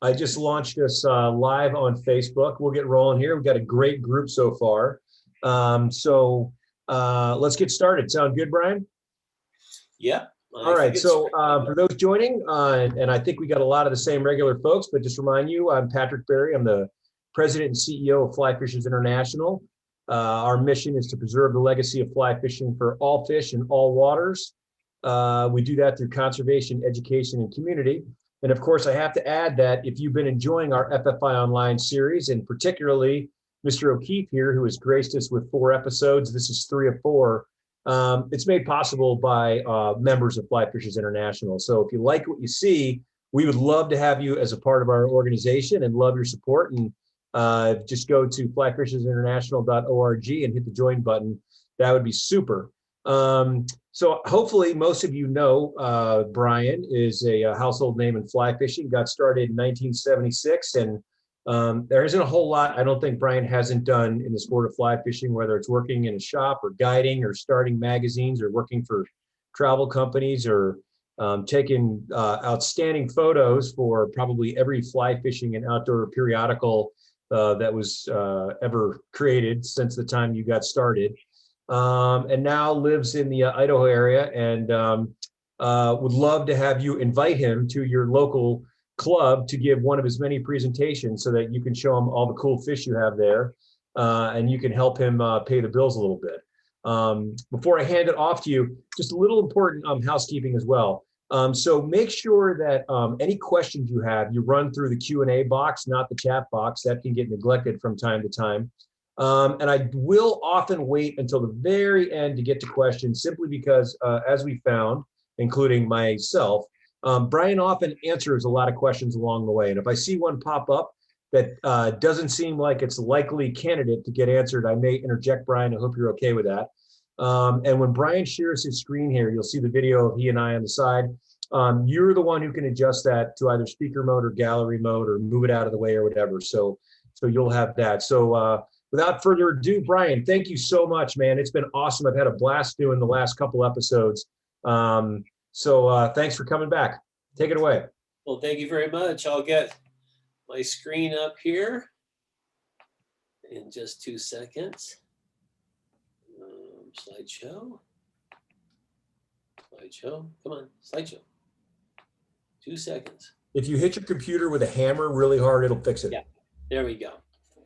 I just launched us live on Facebook. We'll get rolling here. We've got a great group so far. Let's get started. Sound good, Brian? Yeah. All right. So for those joining, and I think we got a lot of the same regular folks, but just remind you, I'm Patrick Berry. I'm the president and CEO of Fly Fishers International. Our mission is to preserve the legacy of fly fishing for all fish in all waters. We do that through conservation, education, and community. And of course, I have to add that if you've been enjoying our FFI Online series, and particularly Mr. O'Keefe here, who has graced us with 4 episodes, this is 3 of 4, it's made possible by members of Fly Fishers International. So if you like what you see, we would love to have you as a part of our organization and love your support. And just go to flyfishersinternational.org and hit the join button. That would be super. So hopefully most of you know Brian is a household name in fly fishing. Got started in 1976, and there isn't a whole lot I don't think Brian hasn't done in the sport of fly fishing, whether it's working in a shop or guiding or starting magazines or working for travel companies or taking outstanding photos for probably every fly fishing and outdoor periodical that was ever created since the time you got started. And now lives in the Idaho area, and would love to have you invite him to your local club to give one of his many presentations so that you can show him all the cool fish you have there, and you can help him pay the bills a little bit. Before I hand it off to you, just a little important housekeeping as well. So make sure that any questions you have, you run through the Q&A box, not the chat box. That can get neglected from time to time. And I will often wait until the very end to get to questions, simply because, as we found, including myself, Brian often answers a lot of questions along the way. And if I see one pop up that doesn't seem like it's a likely candidate to get answered, I may interject Brian. I hope you're okay with that. And when Brian shares his screen here, you'll see the video of he and I on the side. You're the one who can adjust that to either speaker mode or gallery mode or move it out of the way or whatever. So you'll have that. So without further ado, Brian, thank you so much, man. It's been awesome. I've had a blast doing the last couple episodes. So thanks for coming back. Take it away. Well, thank you very much. I'll get my screen up here in just 2 seconds. Slideshow. Come on, slideshow. 2 seconds. If you hit your computer with a hammer really hard, it'll fix it. Yeah, there we go.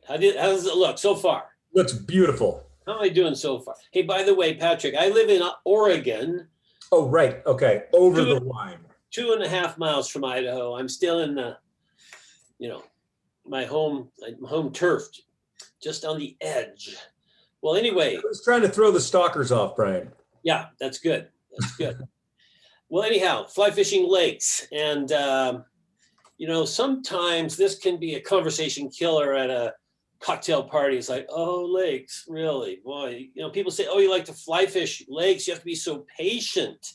How does it look so far? Looks beautiful. How am I doing so far? Hey, by the way, Patrick, I live in Oregon. Oh, right. Okay. Over the line. 2.5 miles from Idaho. I'm still in the, my home turf, just on the edge. Well, anyway. I was trying to throw the stalkers off, Brian. Yeah, that's good. That's good. Well, anyhow, fly fishing lakes. And, sometimes this can be a conversation killer at a cocktail party. It's like, oh, lakes, really? Boy, people say, oh, you like to fly fish lakes. You have to be so patient.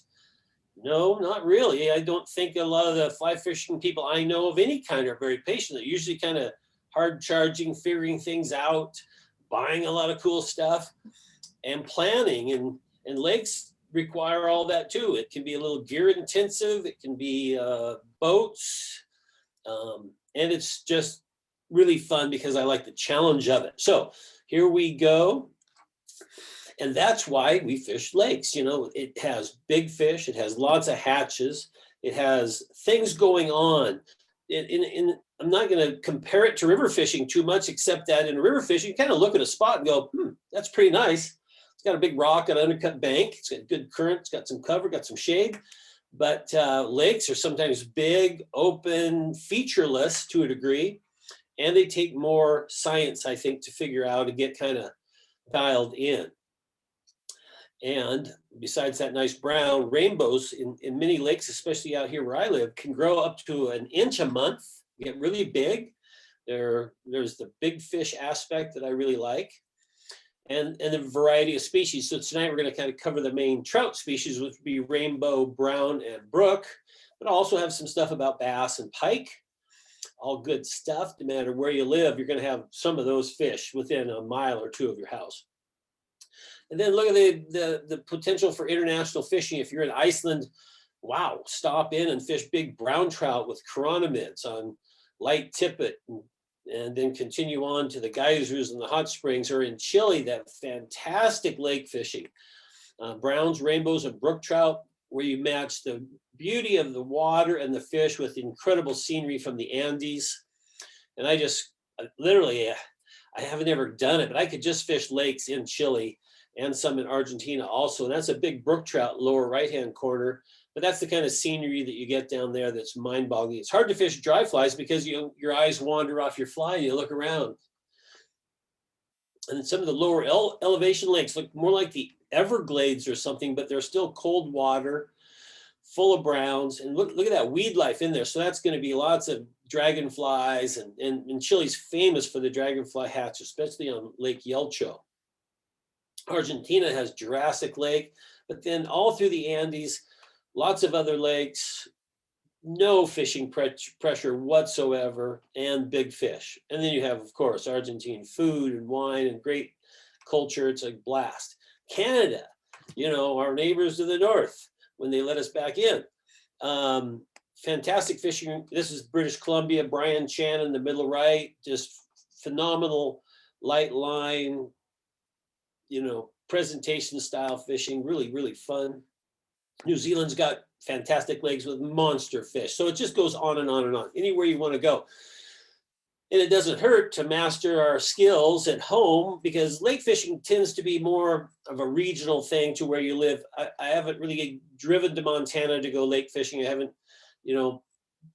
No, not really. I don't think a lot of the fly fishing people I know of any kind are very patient. They're usually kind of hard charging, figuring things out, buying a lot of cool stuff, and planning. And lakes require all that too. It can be a little gear intensive. It can be boats. And it's just really fun because I like the challenge of it. So here we go. And that's why we fish lakes. It has big fish. It has lots of hatches. It has things going on. I'm not going to compare it to river fishing too much, except that in river fishing, you kind of look at a spot and go, that's pretty nice. It's got a big rock, an undercut bank. It's got good current. It's got some cover, got some shade. But lakes are sometimes big, open, featureless to a degree. And they take more science, I think, to figure out and get kind of dialed in. And besides that nice brown, rainbows in many lakes, especially out here where I live, can grow up to 1 inch a month, get really big. There's the big fish aspect that I really like, and a variety of species. So tonight we're going to kind of cover the main trout species, which would be rainbow, brown, and brook, but I'll also have some stuff about bass and pike. All good stuff. No matter where you live, you're going to have some of those fish within a mile or 2 of your house. And then look at the potential for international fishing. If you're in Iceland, wow, stop in and fish big brown trout with chironomids on light tippet, and then continue on to the geysers and the hot springs. Or in Chile, that fantastic lake fishing, browns, rainbows, and brook trout, where you match the beauty of the water and the fish with incredible scenery from the Andes. And I just literally, I haven't ever done it, but I could just fish lakes in Chile and some in Argentina also. And that's a big brook trout, lower right-hand corner. But that's the kind of scenery that you get down there that's mind-boggling. It's hard to fish dry flies because your eyes wander off your fly and you look around. And some of the lower elevation lakes look more like the Everglades or something, but they're still cold water, full of browns. And look at that weed life in there. So that's going to be lots of dragonflies. And Chile's famous for the dragonfly hatch, especially on Lake Yelcho. Argentina has Jurassic Lake, but then all through the Andes, lots of other lakes, no fishing pressure whatsoever, and big fish. And then you have, of course, Argentine food and wine and great culture. It's a blast. Canada, our neighbors to the north, when they let us back in. Fantastic fishing. This is British Columbia, Brian Chan in the middle right, just phenomenal light line, presentation style fishing, really, really fun. New Zealand's got fantastic lakes with monster fish. So it just goes on and on and on, anywhere you want to go. And it doesn't hurt to master our skills at home, because lake fishing tends to be more of a regional thing to where you live. I haven't really driven to Montana to go lake fishing. I haven't,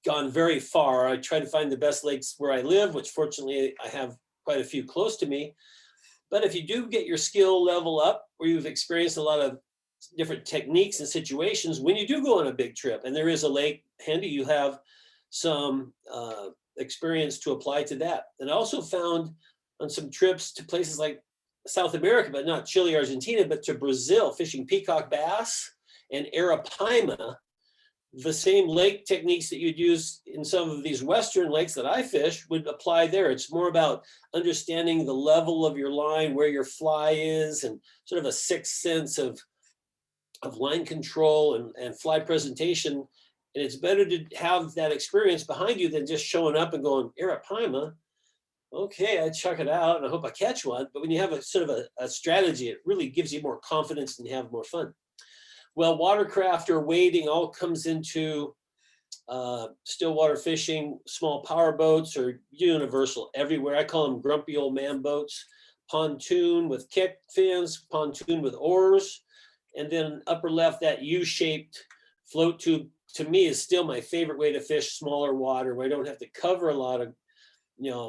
gone very far. I try to find the best lakes where I live, which fortunately I have quite a few close to me. But if you do get your skill level up, or you've experienced a lot of different techniques and situations, when you do go on a big trip and there is a lake handy, you have some experience to apply to that. And I also found on some trips to places like South America, but not Chile, Argentina, but to Brazil, fishing peacock bass and arapaima, the same lake techniques that you'd use in some of these Western lakes that I fish would apply there. It's more about understanding the level of your line, where your fly is, and sort of a sixth sense of line control and fly presentation. And it's better to have that experience behind you than just showing up and going, arapaima, okay, I chuck it out and I hope I catch one. But when you have a sort of a strategy, it really gives you more confidence and you have more fun. Well, watercraft or wading all comes into stillwater fishing. Small power boats are universal everywhere. I call them grumpy old man boats. Pontoon with kick fins, pontoon with oars. And then upper left, that U-shaped float tube, to me, is still my favorite way to fish smaller water, where I don't have to cover a lot of,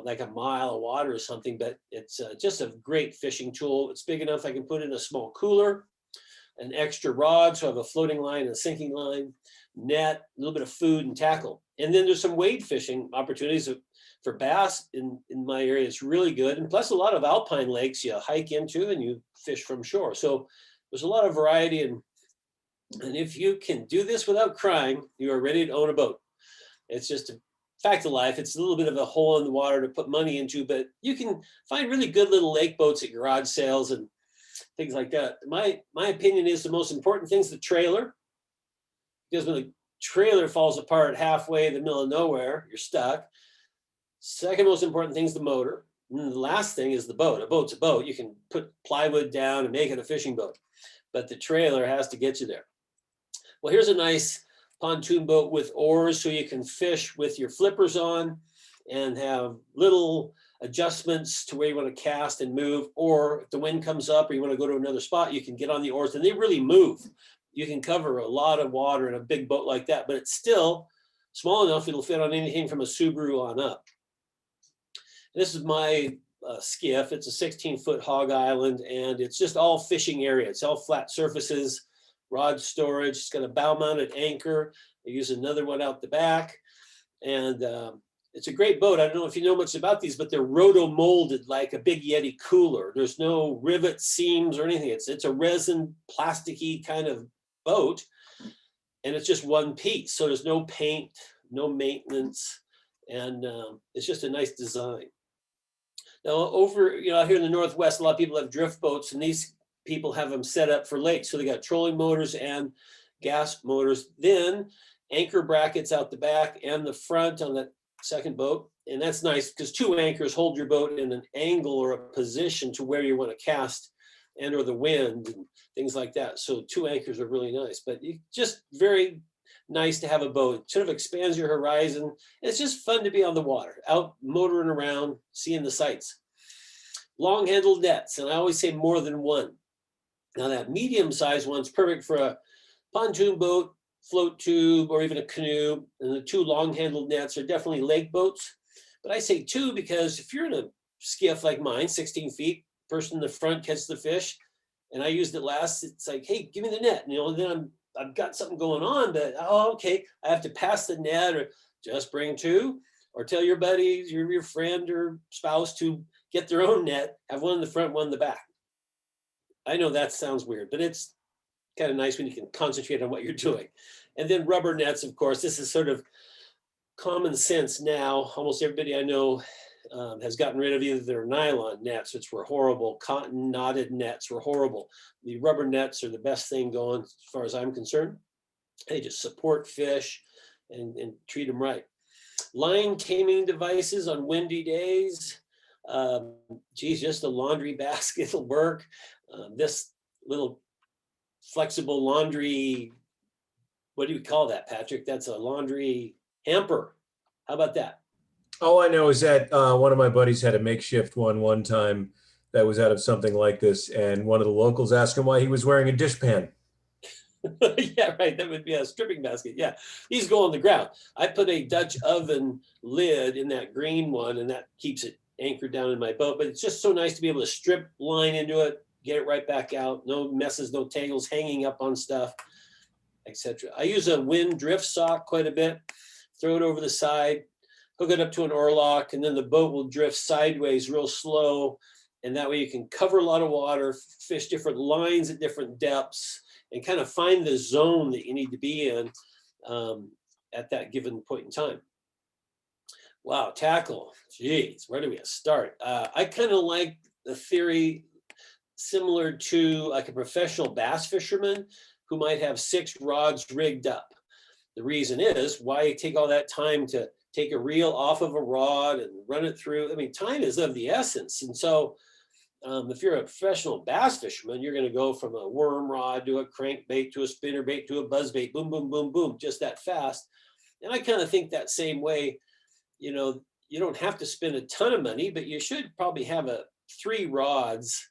like a mile of water or something, but it's just a great fishing tool. It's big enough I can put in a small cooler, an extra rod, so I have a floating line and a sinking line, net, a little bit of food and tackle. And then there's some wade fishing opportunities for bass in my area. It's really good. And plus a lot of alpine lakes you hike into and you fish from shore. So there's a lot of variety, and if you can do this without crying, you are ready to own a boat. It's just a fact of life. It's a little bit of a hole in the water to put money into, but you can find really good little lake boats at garage sales and things like that. My opinion is the most important thing is the trailer, because when the trailer falls apart halfway in the middle of nowhere, you're stuck. Second most important thing is the motor. And the last thing is the boat. A boat's a boat. You can put plywood down and make it a fishing boat, but the trailer has to get you there. Well, here's a nice pontoon boat with oars, so you can fish with your flippers on and have little adjustments to where you want to cast and move. Or if the wind comes up or you want to go to another spot, you can get on the oars and they really move. You can cover a lot of water in a big boat like that, but it's still small enough it'll fit on anything from a Subaru on up. This is my skiff. It's a 16-foot hog island, and it's just all fishing area. It's all flat surfaces, rod storage. It's got a bow-mounted anchor. I use another one out the back, and it's a great boat. I don't know if you know much about these, but they're roto-molded like a big Yeti cooler. There's no rivet seams or anything. It's a resin, plasticky kind of boat, and it's just one piece. So there's no paint, no maintenance, and it's just a nice design. Now over, out here in the Northwest, a lot of people have drift boats, and these people have them set up for lakes. So they got trolling motors and gas motors, then anchor brackets out the back and the front on the second boat. And that's nice because 2 anchors hold your boat in an angle or a position to where you want to cast and or the wind and things like that. So 2 anchors are really nice, but just very nice to have a boat. It sort of expands your horizon. It's just fun to be on the water, out motoring around, seeing the sights. Long handled nets, and I always say more than one. Now that medium sized one's perfect for a pontoon boat, float tube, or even a canoe. And the 2 long handled nets are definitely lake boats. But I say 2 because if you're in a skiff like mine, 16 feet, person in the front catches the fish, and I used it last, it's like, hey, give me the net. And then I've got something going on, but okay, I have to pass the net, or just bring 2, or tell your buddies, your friend or spouse to get their own net, have one in the front, one in the back. I know that sounds weird, but it's kind of nice when you can concentrate on what you're doing. And then rubber nets, of course, this is sort of common sense now. Almost everybody I know has gotten rid of either their nylon nets, which were horrible, cotton knotted nets were horrible. The rubber nets are the best thing going as far as I'm concerned. They just support fish and treat them right. Line taming devices on windy days. Geez, just a laundry basket will work. This little flexible laundry, what do you call that, Patrick? That's a laundry hamper. How about that? All I know is that one of my buddies had a makeshift one time that was out of something like this, and one of the locals asked him why he was wearing a dishpan. Yeah, right. That would be a stripping basket. Yeah, these go on the ground. I put a Dutch oven lid in that green one, and that keeps it anchored down in my boat. But it's just so nice to be able to strip line into it, get it right back out. No messes, no tangles hanging up on stuff, etc. I use a wind drift sock quite a bit. Throw it over the side, hook it up to an oarlock, and then the boat will drift sideways real slow. And that way you can cover a lot of water, fish different lines at different depths, and kind of find the zone that you need to be in at that given point in time. Wow, tackle. Geez, where do we start? I kind of like the theory similar to like a professional bass fisherman who might have 6 rods rigged up. The reason is, why take all that time to take a reel off of a rod and run it through? I mean, time is of the essence. And so if you're a professional bass fisherman, you're going to go from a worm rod to a crankbait to a spinnerbait to a buzzbait, boom, boom, boom, boom, just that fast. And I kind of think that same way. You don't have to spend a ton of money, but you should probably have 3 rods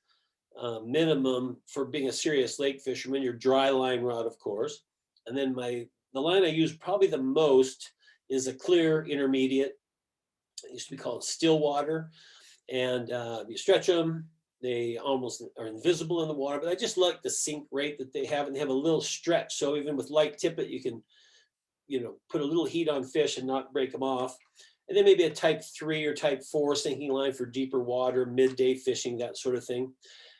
minimum for being a serious lake fisherman. Your dry line rod, of course. And then the line I use probably the most is a clear intermediate. It used to be called Stillwater. And you stretch them, they almost are invisible in the water, but I just like the sink rate that they have, and they have a little stretch. So even with light tippet, you can, put a little heat on fish and not break them off. And then maybe a type 3 or type 4 sinking line for deeper water, midday fishing, that sort of thing.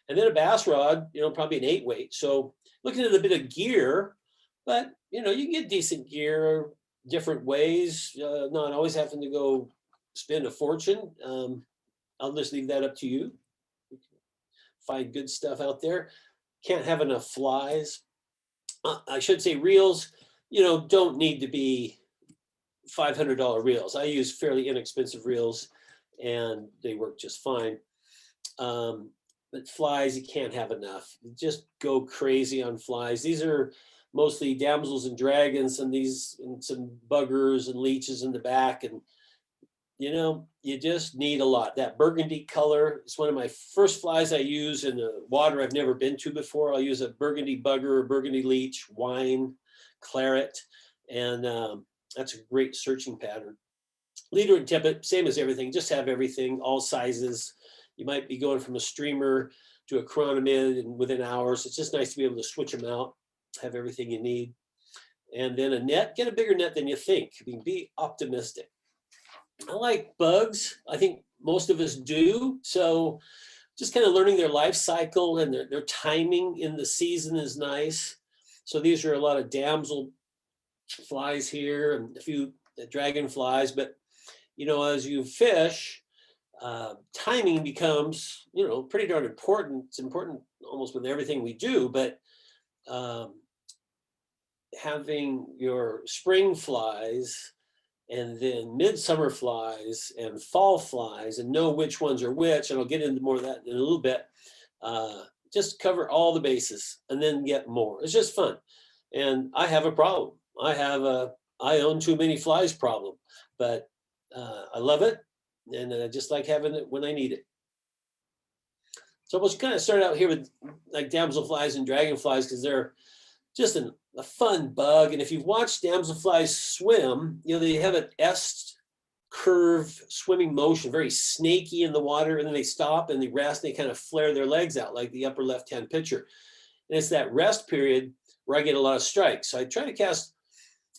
And then a bass rod, probably an 8 weight. So looking at a bit of gear, but you can get decent gear different ways, not always having to go spend a fortune. I'll just leave that up to you. Find good stuff out there. Can't have enough flies. I should say reels, don't need to be $500 reels. I use fairly inexpensive reels and they work just fine. But flies, you can't have enough. Just go crazy on flies. These are mostly damsels and dragons and some buggers and leeches in the back. And you just need a lot. That burgundy color is one of my first flies I use in the water I've never been to before. I'll use a burgundy bugger, or burgundy leech, wine, claret, and that's a great searching pattern. Leader and tippet, same as everything. Just have everything, all sizes. You might be going from a streamer to a chronomid and within hours. It's just nice to be able to switch them out, have everything you need. And then a net, get a bigger net than you think. Be optimistic. I like bugs. I think most of us do. So just kind of learning their life cycle and their timing in the season is nice. So these are a lot of damsel flies here and a few dragonflies. But, as you fish, timing becomes, pretty darn important. It's important almost with everything we do. But having your spring flies and then midsummer flies and fall flies, and know which ones are which. And I'll get into more of that in a little bit. Just cover all the bases and then get more. It's just fun. And I have a problem. I own too many flies problem, but I love it. And I just like having it when I need it. So we'll kind of start out here with like damselflies and dragonflies because they're just a fun bug. And if you've watched damselflies swim, you know, they have an S curve swimming motion, very snaky in the water, and then they stop and they rest and they kind of flare their legs out like the upper left-hand picture. And it's that rest period where I get a lot of strikes. So I try to cast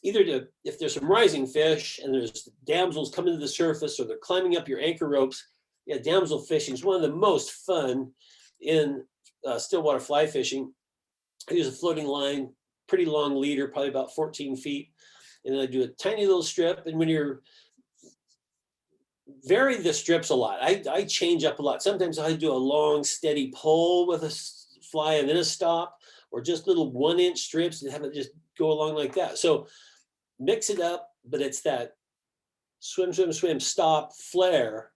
either to, if there's some rising fish and there's damsels coming to the surface or they're climbing up your anchor ropes. Yeah, damsel fishing is one of the most fun in stillwater fly fishing. I use a floating line, pretty long leader, probably about 14 feet. And then I do a tiny little strip. And when you're vary the strips a lot, I change up a lot. Sometimes I do a long, steady pull with a fly and then a stop, or just little 1-inch strips and have it just go along like that. So mix it up, but it's that swim, swim, swim, stop, flare,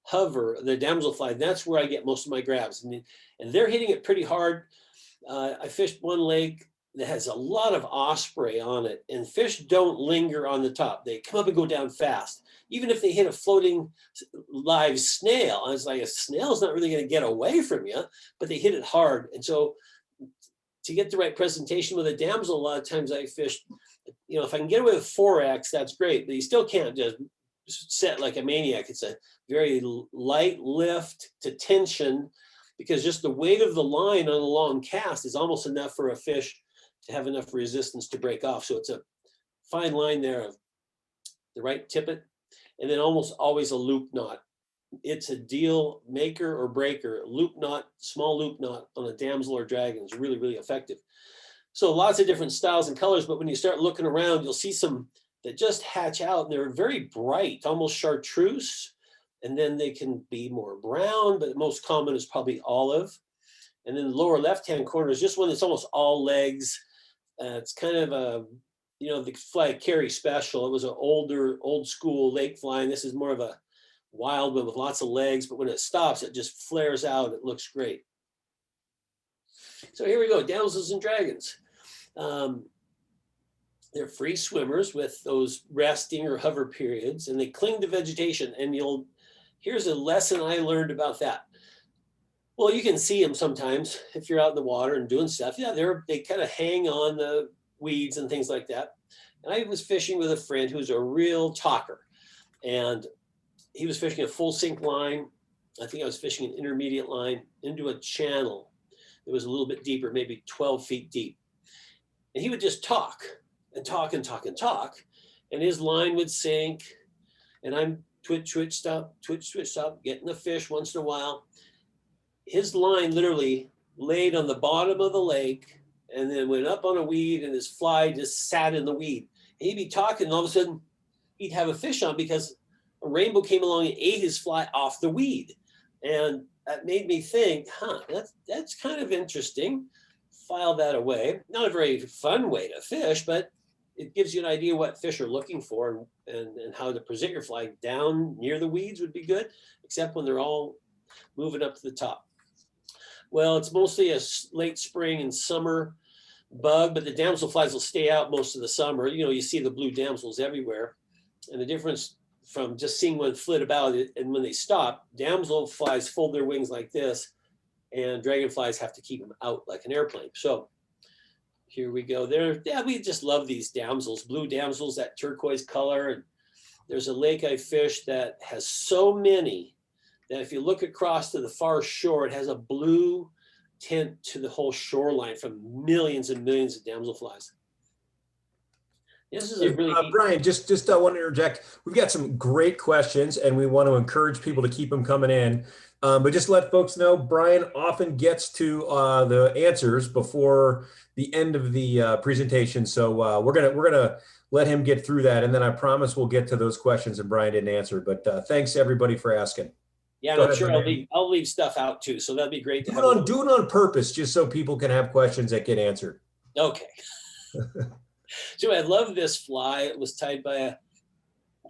hover, the damselfly. That's where I get most of my grabs. And they're hitting it pretty hard. I fished one lake that has a lot of osprey on it, and fish don't linger on the top. They come up and go down fast. Even if they hit a floating live snail, I was like, a snail's not really going to get away from you, but they hit it hard. And so to get the right presentation with a damsel, a lot of times I fish, you know, if I can get away with 4X, that's great, but you still can't just set like a maniac. It's a very light lift to tension, because just the weight of the line on a long cast is almost enough for a fish to have enough resistance to break off. So it's a fine line there of the right tippet, and then almost always a loop knot. It's a deal maker or breaker. Loop knot, small loop knot on a damsel or dragon is really, really effective. So lots of different styles and colors, but when you start looking around, you'll see some that just hatch out, and they're very bright, almost chartreuse. And then they can be more brown, but the most common is probably olive. And then the lower left-hand corner is just one that's almost all legs. It's kind of a, you know, the fly carry special. It was an old school lake fly, and this is more of a wild one with lots of legs, but when it stops, it just flares out. It looks great. So here we go, damsels and dragons. They're free swimmers with those resting or hover periods, and they cling to vegetation. And here's a lesson I learned about that. Well, you can see them sometimes if you're out in the water and doing stuff. Yeah, they kind of hang on the weeds and things like that. And I was fishing with a friend who's a real talker, and he was fishing a full sink line. I think I was fishing an intermediate line into a channel. It was a little bit deeper, maybe 12 feet deep. And he would just talk and talk and talk and talk, and his line would sink, and I'm twitch, stop, getting the fish once in a while. His line literally laid on the bottom of the lake and then went up on a weed, and his fly just sat in the weed. And he'd be talking, and all of a sudden he'd have a fish on because a rainbow came along and ate his fly off the weed. And that made me think, that's kind of interesting. File that away. Not a very fun way to fish, but it gives you an idea what fish are looking for, and how to present your fly. Down near the weeds would be good, except when they're all moving up to the top. Well, it's mostly a late spring and summer bug, but the damselflies will stay out most of the summer. You know, you see the blue damsels everywhere. And the difference from just seeing one flit about it and when they stop, damselflies fold their wings like this, and dragonflies have to keep them out like an airplane. So here we go. We just love these damsels, blue damsels, that turquoise color. And there's a lake I fished that has so many that if you look across to the far shore, it has a blue tint to the whole shoreline from millions and millions of damselflies. This is a really Brian, just want to interject. We've got some great questions, and we want to encourage people to keep them coming in. But just let folks know, Brian often gets to the answers before the end of the presentation. So we're gonna let him get through that, and then I promise we'll get to those questions that Brian didn't answer. But thanks everybody for asking. Yeah, I'm sure I'll leave stuff out too, so that'd be great. Do it on purpose, just so people can have questions that get answered. Okay. So I love this fly. It was tied by a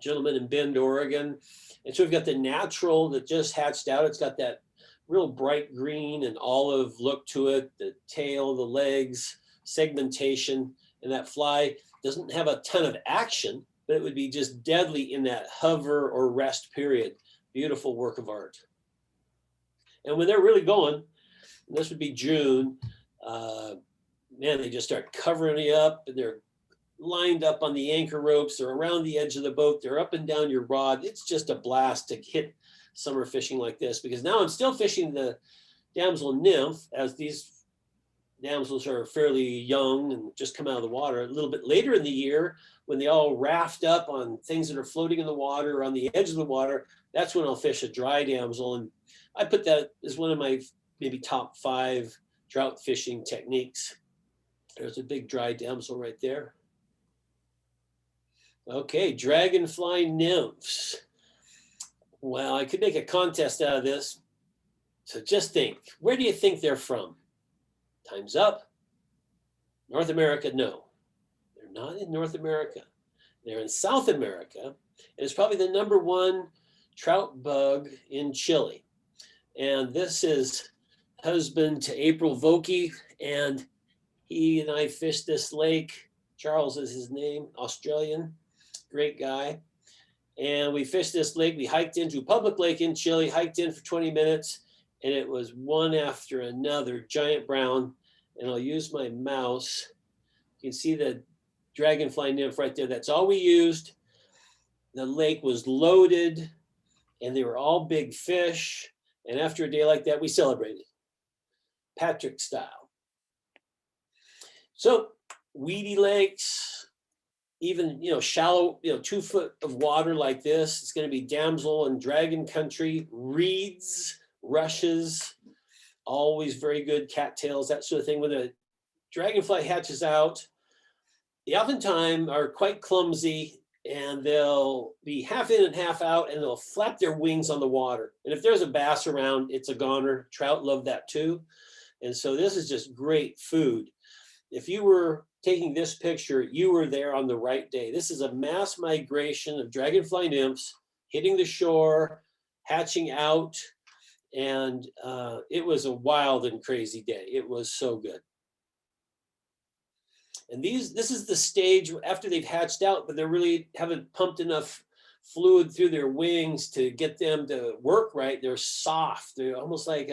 gentleman in Bend, Oregon. And so we've got the natural that just hatched out. It's got that real bright green and olive look to it, the tail, the legs, segmentation, and that fly doesn't have a ton of action, but it would be just deadly in that hover or rest period. Beautiful work of art. And when they're really going, and this would be June, man, they just start covering you up, and they're lined up on the anchor ropes. They're around the edge of the boat. They're up and down your rod. It's just a blast to hit summer fishing like this, because now I'm still fishing the damsel nymph, as these damsels are fairly young and just come out of the water. A little bit later in the year, when they all raft up on things that are floating in the water or on the edge of the water, that's when I'll fish a dry damsel. And I put that as one of my maybe top 5 trout fishing techniques. There's a big dry damsel right there. Okay, dragonfly nymphs. Well, I could make a contest out of this. So just think, where do you think they're from? Time's up. North America, no. They're not in North America. They're in South America. And it's probably the #1 trout bug in Chile. And this is husband to April Vokey, and he and I fished this lake. Charles is his name, Australian, great guy. And we fished this lake. We hiked into a public lake in Chile, hiked in for 20 minutes, and it was one after another, giant brown. And I'll use my mouse. You can see the dragonfly nymph right there. That's all we used. The lake was loaded, and they were all big fish. And after a day like that, we celebrated, Patrick style. So weedy lakes, even, shallow, 2 foot of water like this, it's going to be damsel and dragon country, reeds, rushes, always very good, cattails, that sort of thing. When a dragonfly hatches out, they oftentimes are quite clumsy, and they'll be half in and half out, and they'll flap their wings on the water. And if there's a bass around, it's a goner. Trout love that too. And so this is just great food. If you were taking this picture, you were there on the right day. This is a mass migration of dragonfly nymphs hitting the shore, hatching out, and it was a wild and crazy day. It was so good. And this is the stage after they've hatched out, but they really haven't pumped enough fluid through their wings to get them to work right. They're soft. They're almost like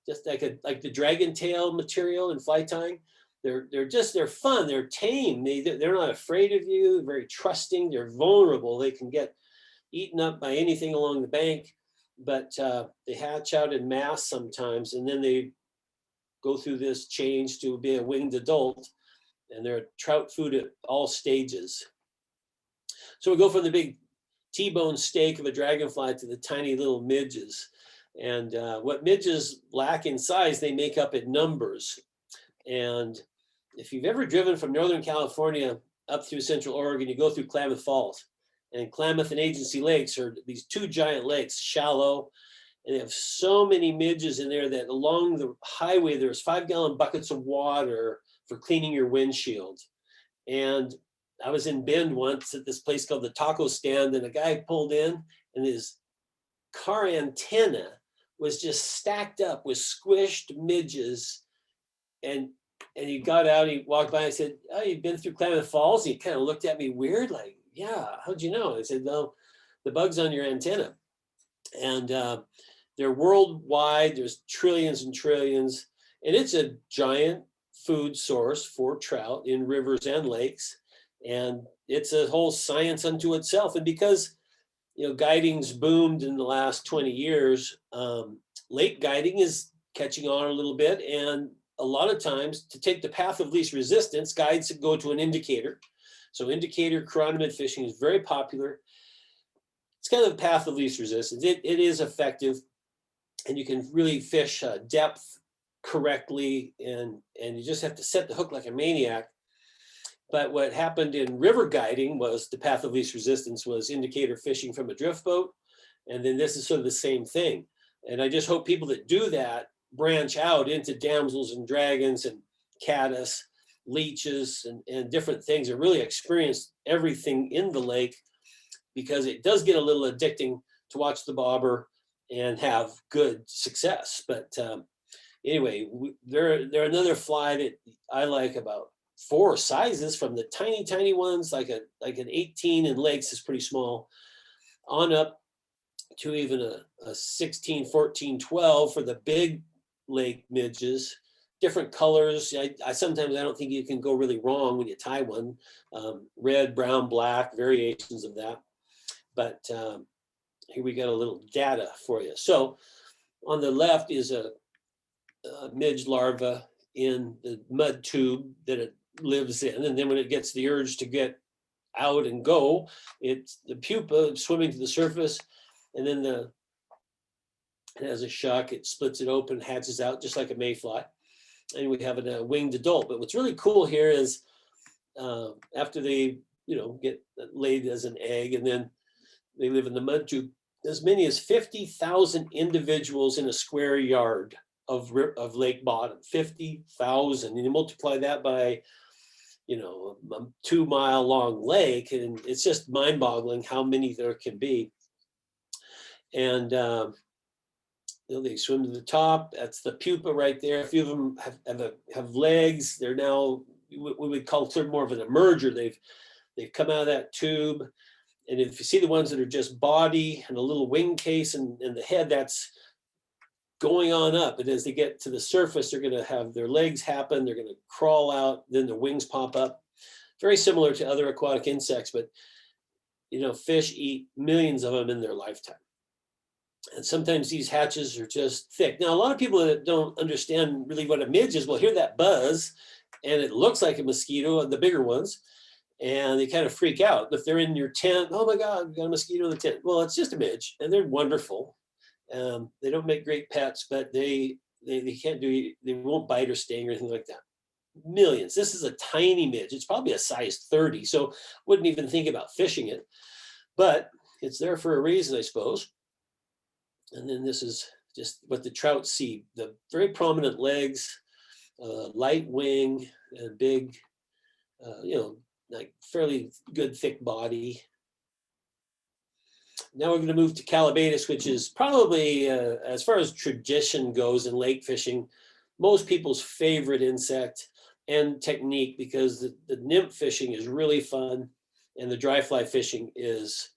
the dragon tail material in fly tying. They're fun. They're tame. They're not afraid of you. Very trusting. They're vulnerable. They can get eaten up by anything along the bank, but they hatch out in mass sometimes, and then they go through this change to be a winged adult, and they're trout food at all stages. So we go from the big T-bone steak of a dragonfly to the tiny little midges. And what midges lack in size, they make up in numbers. And if you've ever driven from Northern California up through Central Oregon, you go through Klamath Falls. And Klamath and Agency Lakes are these 2 giant lakes, shallow. And they have so many midges in there that along the highway, there's 5-gallon buckets of water for cleaning your windshield. And I was in Bend once at this place called the Taco Stand, and a guy pulled in, and his car antenna was just stacked up with squished midges. And he got out, he walked by, and said, "Oh, you've been through Klamath Falls?" And he kind of looked at me weird, like, "Yeah, how'd you know?" I said, "No, the bug's on your antenna." And they're worldwide. There's trillions and trillions. And it's a giant food source for trout in rivers and lakes. And it's a whole science unto itself. And because, guiding's boomed in the last 20 years, lake guiding is catching on a little bit. And a lot of times, to take the path of least resistance, guides go to an indicator. So indicator chironomid fishing is very popular. It's kind of the path of least resistance. It is effective, and you can really fish depth correctly, and you just have to set the hook like a maniac. But what happened in river guiding was the path of least resistance was indicator fishing from a drift boat. And then this is sort of the same thing. And I just hope people that do that branch out into damsels and dragons and caddis, leeches, and different things, and really experience everything in the lake, because it does get a little addicting to watch the bobber and have good success. But anyway, they're another fly that I like, about 4 sizes, from the tiny ones, like an 18 in legs is pretty small, on up to even a 16, 14, 12 for the big lake midges. Different colors. I sometimes I don't think you can go really wrong when you tie one. Red, brown, black, variations of that. But here we got a little data for you. So on the left is a midge larva in the mud tube that it lives in, and then when it gets the urge to get out and go, it's the pupa swimming to the surface, and then it has a shuck. It splits it open, hatches out just like a mayfly, and we have a winged adult. But what's really cool here is after they get laid as an egg, and then they live in the mud tube, as many as 50,000 individuals in a square yard of lake bottom. 50,000, and you multiply that by a 2-mile long lake, and it's just mind-boggling how many there can be. And they swim to the top. That's the pupa right there. A few of them have legs. They're now what we would call sort of more of an emerger. They've come out of that tube. And if you see the ones that are just body and a little wing case and the head, that's going on up. And as they get to the surface, they're going to have their legs happen. They're going to crawl out. Then their wings pop up. Very similar to other aquatic insects, but fish eat millions of them in their lifetime. And sometimes these hatches are just thick. Now, a lot of people that don't understand really what a midge is will hear that buzz, and it looks like a mosquito, the bigger ones, and they kind of freak out. If they're in your tent, oh my God, we got a mosquito in the tent. Well, it's just a midge, and they're wonderful. They don't make great pets, but they can't do, they won't bite or sting or anything like that. Millions. This is a tiny midge. It's probably a size 30, so wouldn't even think about fishing it, but it's there for a reason, I suppose. And then this is just what the trout see, the very prominent legs, light wing, and big, like fairly good thick body. Now we're going to move to Callibaetis, which is probably, as far as tradition goes in lake fishing, most people's favorite insect and technique, because the nymph fishing is really fun, and the dry fly fishing is,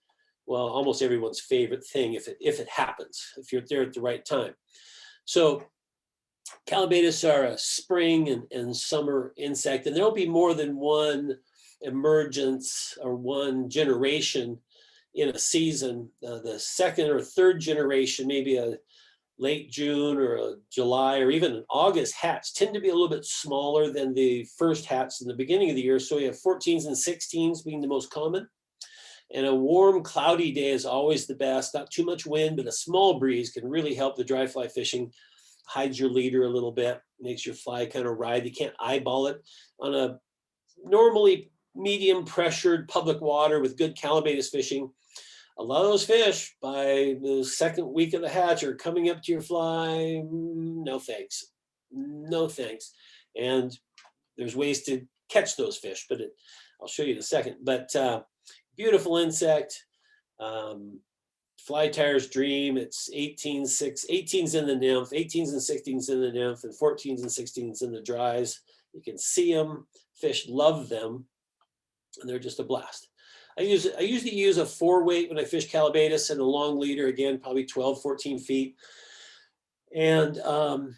well, almost everyone's favorite thing if it happens, if you're there at the right time. So Callibaetis are a spring and summer insect, and there'll be more than one emergence or one generation in a season. The second or third generation, maybe a late June or a July or even an August hatch, tend to be a little bit smaller than the first hatch in the beginning of the year. So we have 14s and 16s being the most common. And a warm, cloudy day is always the best. Not too much wind, but a small breeze can really help the dry fly fishing. Hides your leader a little bit, makes your fly kind of ride. You can't eyeball it. On a normally medium pressured public water with good Callibaetis fishing, a lot of those fish by the second week of the hatch are coming up to your fly. No thanks. No thanks. And there's ways to catch those fish, but I'll show you in a second. But beautiful insect. Fly tier's dream. It's 18s in the nymph, 18s and 16s in the nymph, and 14s and 16s in the dries. You can see them. Fish love them, and they're just a blast. I usually use a 4-weight when I fish Callibaetis, and a long leader, again, probably 12, 14 feet. And a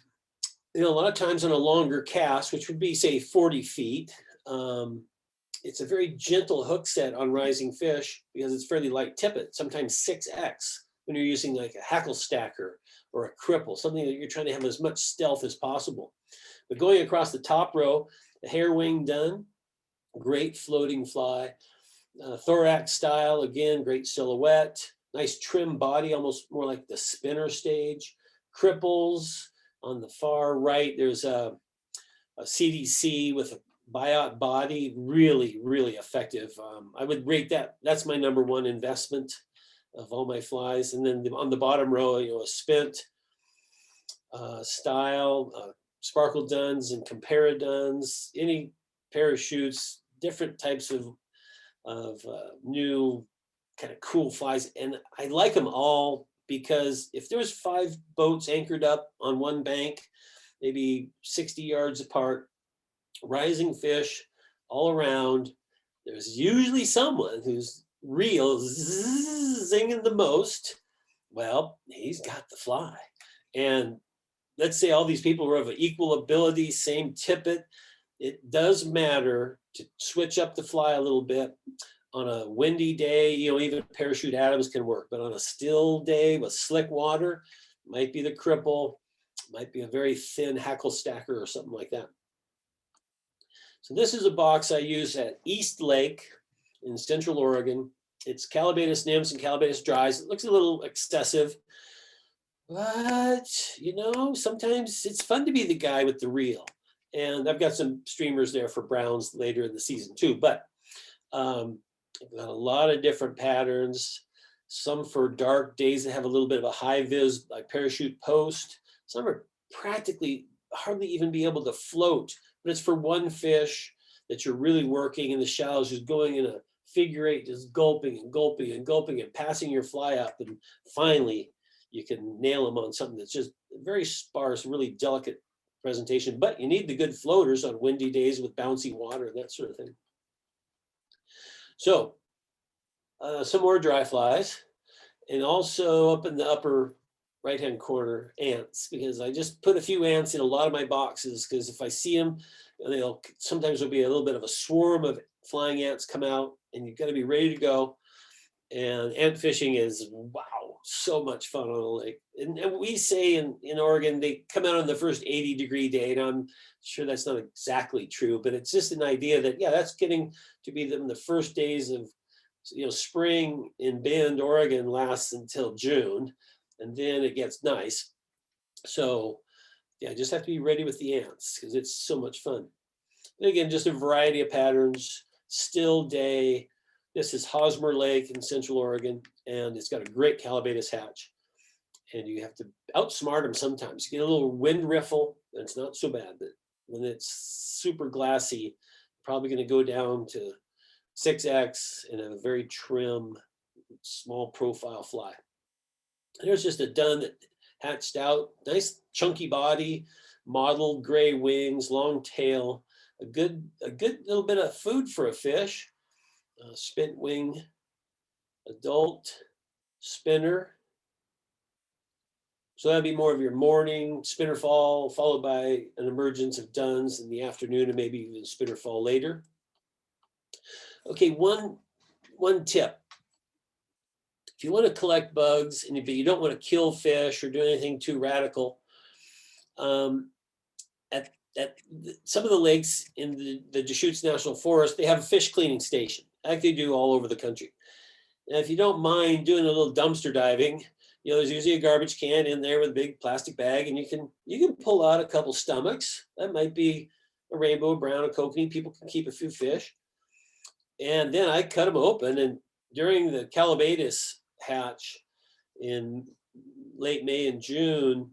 lot of times on a longer cast, which would be, say, 40 feet, it's a very gentle hook set on rising fish because it's fairly light tippet, sometimes 6X when you're using like a hackle stacker or a cripple, something that you're trying to have as much stealth as possible. But going across the top row, the hair wing done, great floating fly. Thorax style, again, great silhouette, nice trim body, almost more like the spinner stage. Cripples on the far right. There's a CDC with a biot body, really, really effective. I would rate that. That's my #1 investment of all my flies. And then on the bottom row, a spent style, sparkle duns and comparaduns, any parachutes, different types of new kind of cool flies. And I like them all because if there's 5 boats anchored up on one bank, maybe 60 yards apart, rising fish all around, there's usually someone who's reel zinging the most. Well, he's got the fly. And let's say all these people are of equal ability, same tippet. It does matter to switch up the fly a little bit. On a windy day, even parachute Adams can work, but on a still day with slick water, might be the cripple, might be a very thin hackle stacker or something like that. So this is a box I use at East Lake in Central Oregon. It's Callibaetis nymphs and Callibaetis dries. It looks a little excessive, but sometimes it's fun to be the guy with the reel. And I've got some streamers there for browns later in the season too, but I've got a lot of different patterns, some for dark days that have a little bit of a high vis, like parachute post. Some are practically hardly even be able to float, but it's for one fish that you're really working in the shallows, just going in a figure 8, just gulping and gulping and gulping and passing your fly up. And finally, you can nail them on something that's just very sparse, really delicate presentation. But you need the good floaters on windy days with bouncy water and that sort of thing. So some more dry flies, and also up in the upper right-hand corner, ants, because I just put a few ants in a lot of my boxes, because if I see them, sometimes there'll be a little bit of a swarm of flying ants come out, and you've got to be ready to go. And ant fishing is, wow, so much fun on a lake. And we say in Oregon, they come out on the first 80-degree day. And I'm sure that's not exactly true, but it's just an idea that, yeah, that's getting to be the first days of, spring in Bend, Oregon lasts until June, and then it gets nice. So yeah, just have to be ready with the ants because it's so much fun. And again, just a variety of patterns, still day. This is Hosmer Lake in Central Oregon, and it's got a great Callibaetis hatch. And you have to outsmart them sometimes. You get a little wind riffle, and it's not so bad, but when it's super glassy, probably going to go down to 6X and a very trim, small profile fly. There's just a dun that hatched out, nice chunky body, mottled gray wings, long tail, a good little bit of food for a fish. Spent wing, adult, spinner. So that'd be more of your morning spinner fall, followed by an emergence of duns in the afternoon, and maybe even spinner fall later. Okay, one tip. If you want to collect bugs, and if you don't want to kill fish or do anything too radical, at some of the lakes in the Deschutes National Forest, they have a fish cleaning station, like they do all over the country. And if you don't mind doing a little dumpster diving, there's usually a garbage can in there with a big plastic bag, and you can pull out a couple stomachs. That might be a rainbow, a brown, a kokanee. People can keep a few fish. And then I cut them open, and during the Callibaetis hatch in late May and June,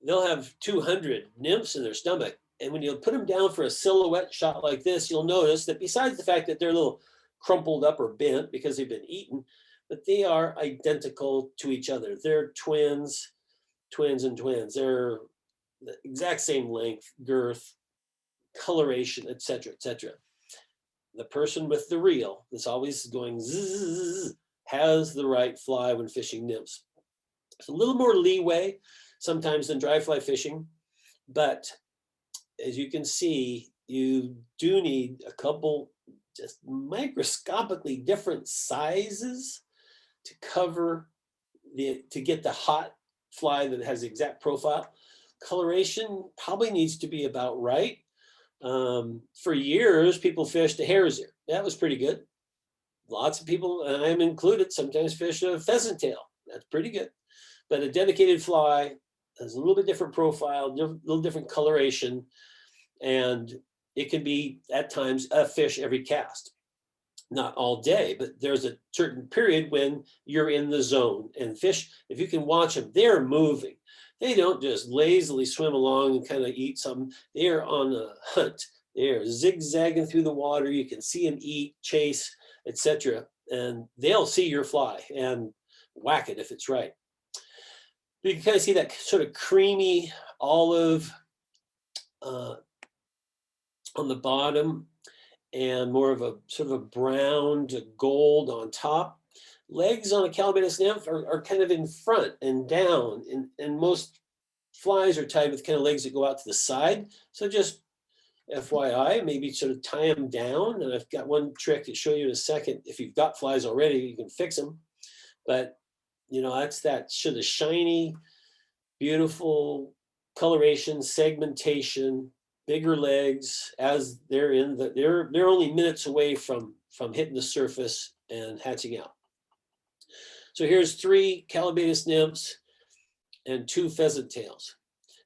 they'll have 200 nymphs in their stomach. And when you put them down for a silhouette shot like this, you'll notice that besides the fact that they're a little crumpled up or bent because they've been eaten, but they are identical to each other. They're twins and twins. They're the exact same length, girth, coloration, etc., etc. The person with the reel that's always going zzz has the right fly when fishing nymphs. It's a little more leeway sometimes than dry fly fishing, but as you can see, you do need a couple just microscopically different sizes to cover to get the hot fly that has the exact profile. Coloration probably needs to be about right. For years, people fished a hare's ear. That was pretty good. Lots of people, and I'm included, sometimes fish a pheasant tail. That's pretty good. But a dedicated fly has a little bit different profile, a little different coloration, and it can be at times a fish every cast. Not all day, but there's a certain period when you're in the zone, and fish, if you can watch them, they're moving. They don't just lazily swim along and kind of eat something. They are on a hunt. They are zigzagging through the water. You can see them eat, chase, etc. and they'll see your fly and whack it if it's right. But you can kind of see that sort of creamy olive on the bottom, and more of a sort of a brown to gold on top. Legs on a Callibaetis nymph are kind of in front and down, and most flies are tied with kind of legs that go out to the side. So just FYI, maybe sort of tie them down. And I've got one trick to show you in a second. If you've got flies already, you can fix them. But you know, that's that sort of shiny, beautiful coloration, segmentation, bigger legs as they're in the, they're only minutes away from hitting the surface and hatching out. So here's 3 Callibaetis nymphs and 2 pheasant tails.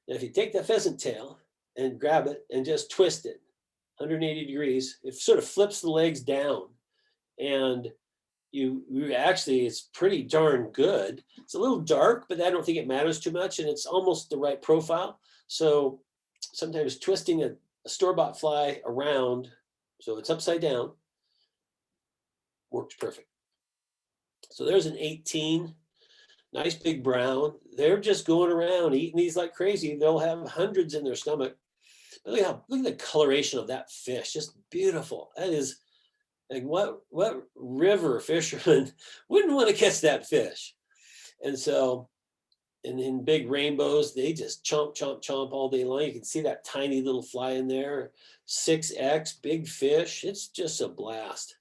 Now, if you take that pheasant tail and grab it and just twist it 180 degrees, it sort of flips the legs down, and you actually, it's pretty darn good. It's a little dark, but I don't think it matters too much, and it's almost the right profile. So sometimes twisting a store-bought fly around so it's upside down works perfect. So there's an 18, nice big brown. They're just going around eating these like crazy. They'll have hundreds in their stomach. But look at the coloration of that fish, just beautiful. That is like, what river fisherman wouldn't want to catch that fish? And so, and in big rainbows, they just chomp, chomp, chomp all day long. You can see that tiny little fly in there, 6X, big fish. It's just a blast.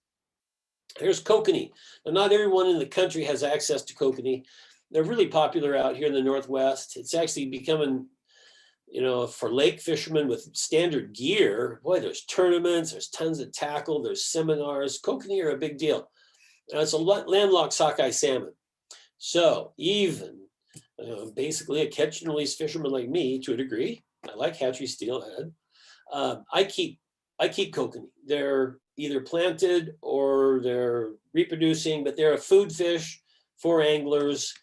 Here's kokanee. Now, not everyone in the country has access to kokanee. They're really popular out here in the Northwest. It's actually becoming, you know, for lake fishermen with standard gear, boy, there's tournaments, there's tons of tackle, there's seminars. Kokanee are a big deal. And it's a landlocked sockeye salmon. So even basically a catch and release fisherman like me, to a degree, I like hatchery steelhead. I keep kokanee. They're either planted or they're reproducing, but they're a food fish for anglers,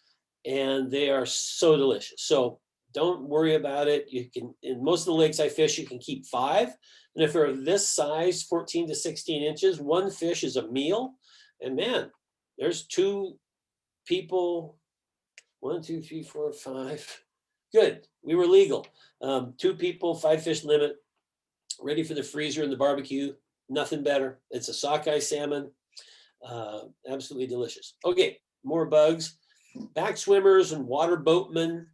and they are so delicious. So don't worry about it. You can, in most of the lakes I fish, you can keep 5. And if they're this size, 14 to 16 inches, one fish is a meal. And man, there's 2 people, 1, 2, 3, 4, 5. Good, we were legal. 2 people, 5 fish limit, ready for the freezer and the barbecue. Nothing better. It's a sockeye salmon. Absolutely delicious. Okay, more bugs. Back swimmers and water boatmen,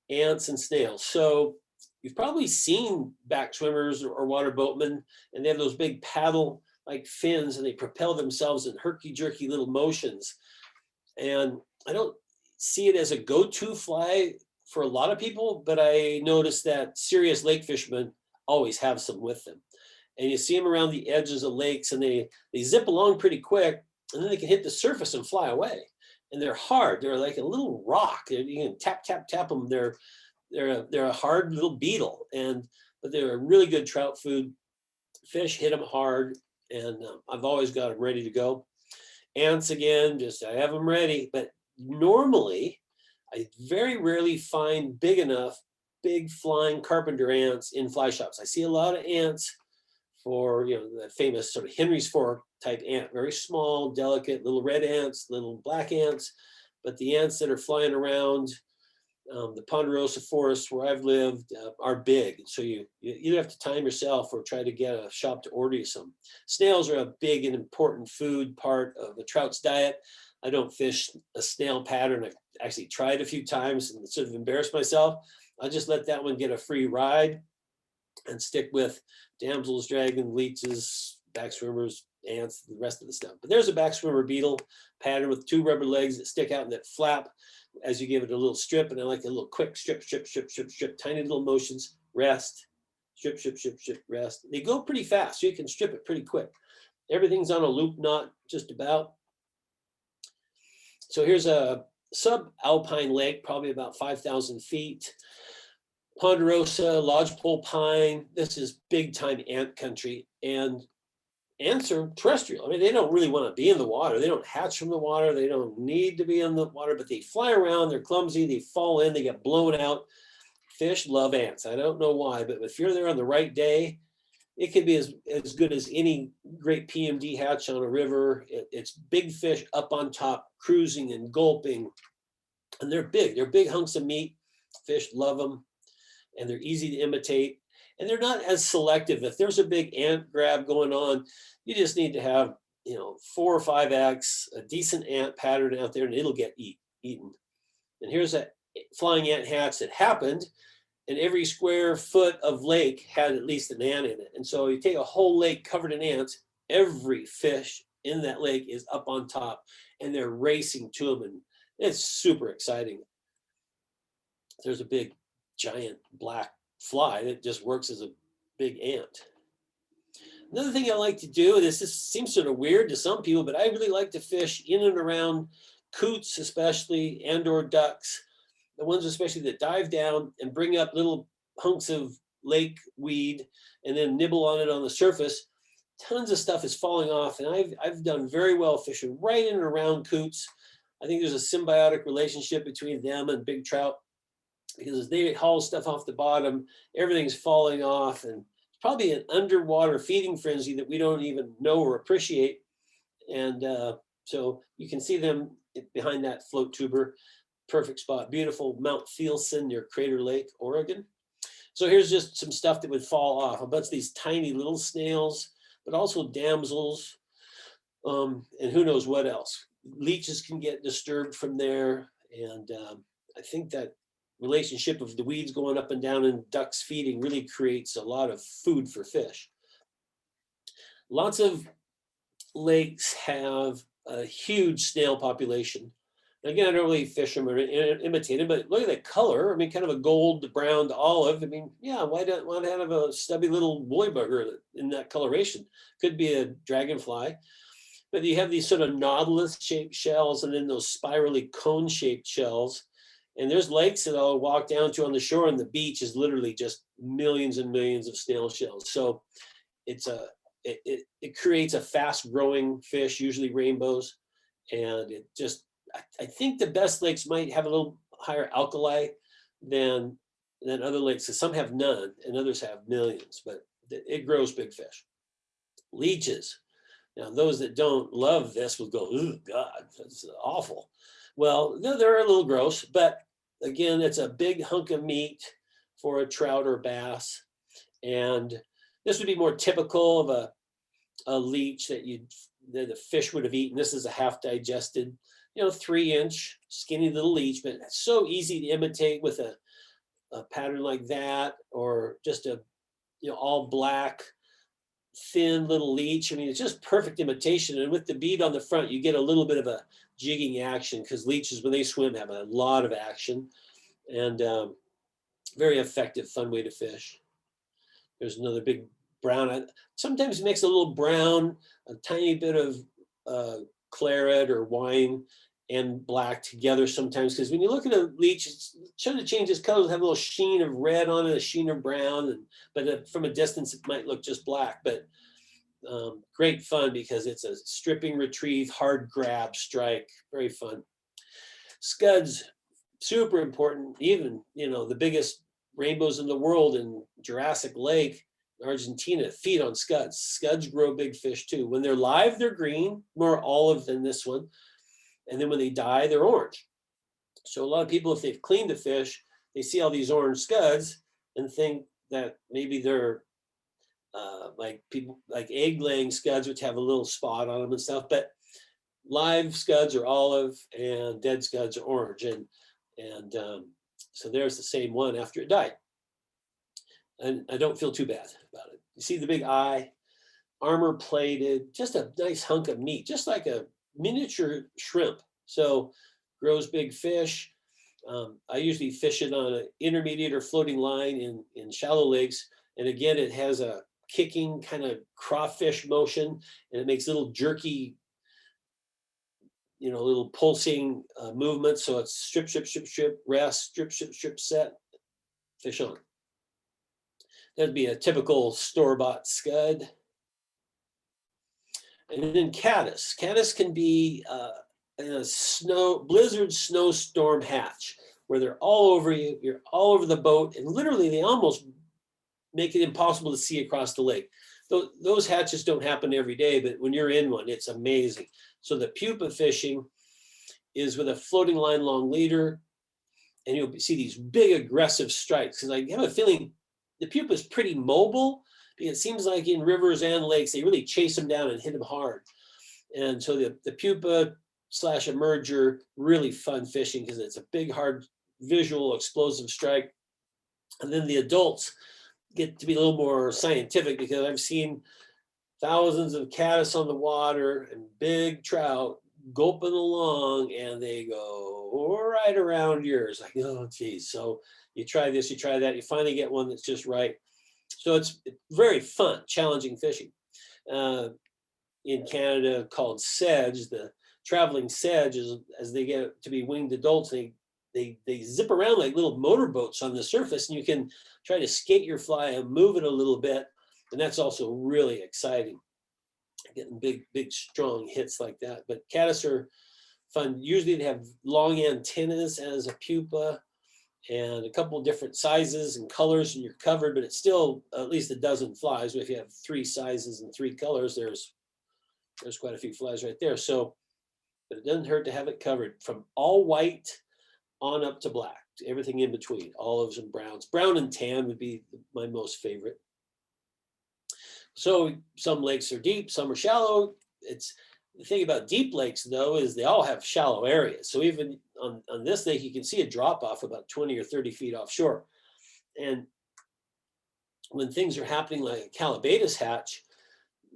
ants and snails. So you've probably seen back swimmers or water boatmen, and they have those big paddle like fins, and they propel themselves in herky-jerky little motions. And I don't see it as a go-to fly for a lot of people, but I noticed that serious lake fishermen always have some with them. And you see them around the edges of lakes, and they zip along pretty quick, and then they can hit the surface and fly away. And they're hard. They're like a little rock. You can tap, tap, tap them. They're a hard little beetle, but they're a really good trout food. Fish hit them hard, and I've always got them ready to go. Ants, again, just I have them ready. But normally, I very rarely find big flying carpenter ants in fly shops. I see a lot of ants for, you know, the famous sort of Henry's Fork type ant, very small, delicate, little red ants, little black ants. But the ants that are flying around the ponderosa forests where I've lived are big. So you either have to time yourself or try to get a shop to order you some. Snails are a big and important food part of a trout's diet. I don't fish a snail pattern. I've actually tried a few times and sort of embarrassed myself. I just let that one get a free ride and stick with damsels, dragon, leeches, back swimmers, ants, the rest of the stuff. But there's a back swimmer beetle pattern with 2 rubber legs that stick out and that flap as you give it a little strip. And I like a little quick strip, strip, strip, strip, strip, tiny little motions, rest, strip, strip, strip, strip, rest. They go pretty fast, so you can strip it pretty quick. Everything's on a loop knot, just about. So here's a sub-alpine lake, probably about 5,000 feet. Ponderosa, lodgepole pine. This is big time ant country, and ants are terrestrial. I mean, they don't really want to be in the water. They don't hatch from the water. They don't need to be in the water, but they fly around. They're clumsy. They fall in. They get blown out. Fish love ants. I don't know why, but if you're there on the right day, it could be as good as any great PMD hatch on a river. It's big fish up on top, cruising and gulping. And they're big. They're big hunks of meat. Fish love them. And they're easy to imitate. And they're not as selective. If there's a big ant grab going on, you just need to have, 4 or 5X, a decent ant pattern out there, and it'll get eaten. And here's a flying ant hatch that happened, and every square foot of lake had at least an ant in it. And so you take a whole lake covered in ants, every fish in that lake is up on top, and they're racing to them, and it's super exciting. There's a big, giant black fly that just works as a big ant. Another thing I like to do, this seems sort of weird to some people, but I really like to fish in and around coots, especially, and/or ducks, the ones especially that dive down and bring up little hunks of lake weed and then nibble on it on the surface. Tons of stuff is falling off, and I've done very well fishing right in and around coots. I think there's a symbiotic relationship between them and big trout, because as they haul stuff off the bottom, everything's falling off, and it's probably an underwater feeding frenzy that we don't even know or appreciate. And so you can see them behind that float tuber. Perfect spot. Beautiful Mount Thielsen near Crater Lake, Oregon. So here's just some stuff that would fall off. A bunch of these tiny little snails, but also damsels, and who knows what else. Leeches can get disturbed from there. And I think that relationship of the weeds going up and down and ducks feeding really creates a lot of food for fish. Lots of lakes have a huge snail population. Again, I don't really fish them or imitate them, but look at the color. I mean, kind of a gold, brown to olive. I mean, yeah, why not have a stubby little woolly bugger in that coloration? Could be a dragonfly. But you have these sort of nautilus-shaped shells and then those spirally cone-shaped shells. And there's lakes that I'll walk down to on the shore, and the beach is literally just millions and millions of snail shells. So it creates a fast-growing fish, usually rainbows, and it just, I think the best lakes might have a little higher alkali than other lakes. So some have none and others have millions, but it grows big fish. Leeches. Now, those that don't love this will go, oh God, that's awful. Well, they're a little gross, but again, it's a big hunk of meat for a trout or bass. And this would be more typical of a leech that the fish would have eaten. This is a half digested, 3-inch skinny little leech, but it's so easy to imitate with a pattern like that, or just a all black thin little leech. I mean, it's just perfect imitation. And with the bead on the front, you get a little bit of a jigging action, because leeches, when they swim, have a lot of action, and very effective, fun way to fish. There's another big brown. Sometimes mix a little brown, a tiny bit of claret or wine and black together sometimes, because when you look at a leech, it's trying to change its color, have a little sheen of red on it, a sheen of brown, but from a distance it might look just black. But great fun, because it's a stripping, retrieve, hard grab, strike, very fun. Scuds, super important. Even the biggest rainbows in the world in Jurassic Lake, Argentina, feed on scuds. Scuds grow big fish too. When they're live, they're green, more olive than this one. And then when they die, they're orange. So a lot of people, if they've cleaned the fish, they see all these orange scuds and think that maybe they're like egg-laying scuds, which have a little spot on them and stuff. But live scuds are olive and dead scuds are orange. And so there's the same one after it died. And I don't feel too bad about it. You see the big eye, armor plated, just a nice hunk of meat, just like a miniature shrimp. So grows big fish. I usually fish it on an intermediate or floating line in shallow lakes. And again, it has a kicking kind of crawfish motion, and it makes little jerky, little pulsing movements. So it's strip, strip, strip, strip, rest, strip, strip, strip, set, fish on. That'd be a typical store-bought scud. And then caddis. Caddis can be in a blizzard snowstorm hatch, where they're all over you, you're all over the boat, and literally they almost make it impossible to see across the lake. those hatches don't happen every day, but when you're in one, it's amazing. So the pupa fishing is with a floating line long leader, and you'll see these big aggressive strikes. Because I have a feeling the pupa is pretty mobile, because it seems like in rivers and lakes, they really chase them down and hit them hard. And so the pupa / emerger, really fun fishing because it's a big, hard, visual, explosive strike. And then the adults get to be a little more scientific, because I've seen thousands of caddis on the water and big trout gulping along, and they go right around yours. Like, oh, geez. So you try this, you try that, you finally get one that's just right. So it's very fun, challenging fishing. In Canada, called sedge, the traveling sedge, is as they get to be winged adults, they zip around like little motorboats on the surface, and you can try to skate your fly and move it a little bit. And that's also really exciting, getting big, strong hits like that. But caddis are fun. Usually they have long antennas as a pupa, and a couple of different sizes and colors, and you're covered, but it's still at least a dozen flies. If you have 3 sizes and 3 colors, there's quite a few flies right there. So, but it doesn't hurt to have it covered, from all white on up to black, everything in between, olives and browns. Brown and tan would be my most favorite. So some lakes are deep, some are shallow. It's the thing about deep lakes, though, is they all have shallow areas. So even on this lake, you can see a drop off about 20 or 30 feet offshore. And when things are happening like a Callibaetis hatch,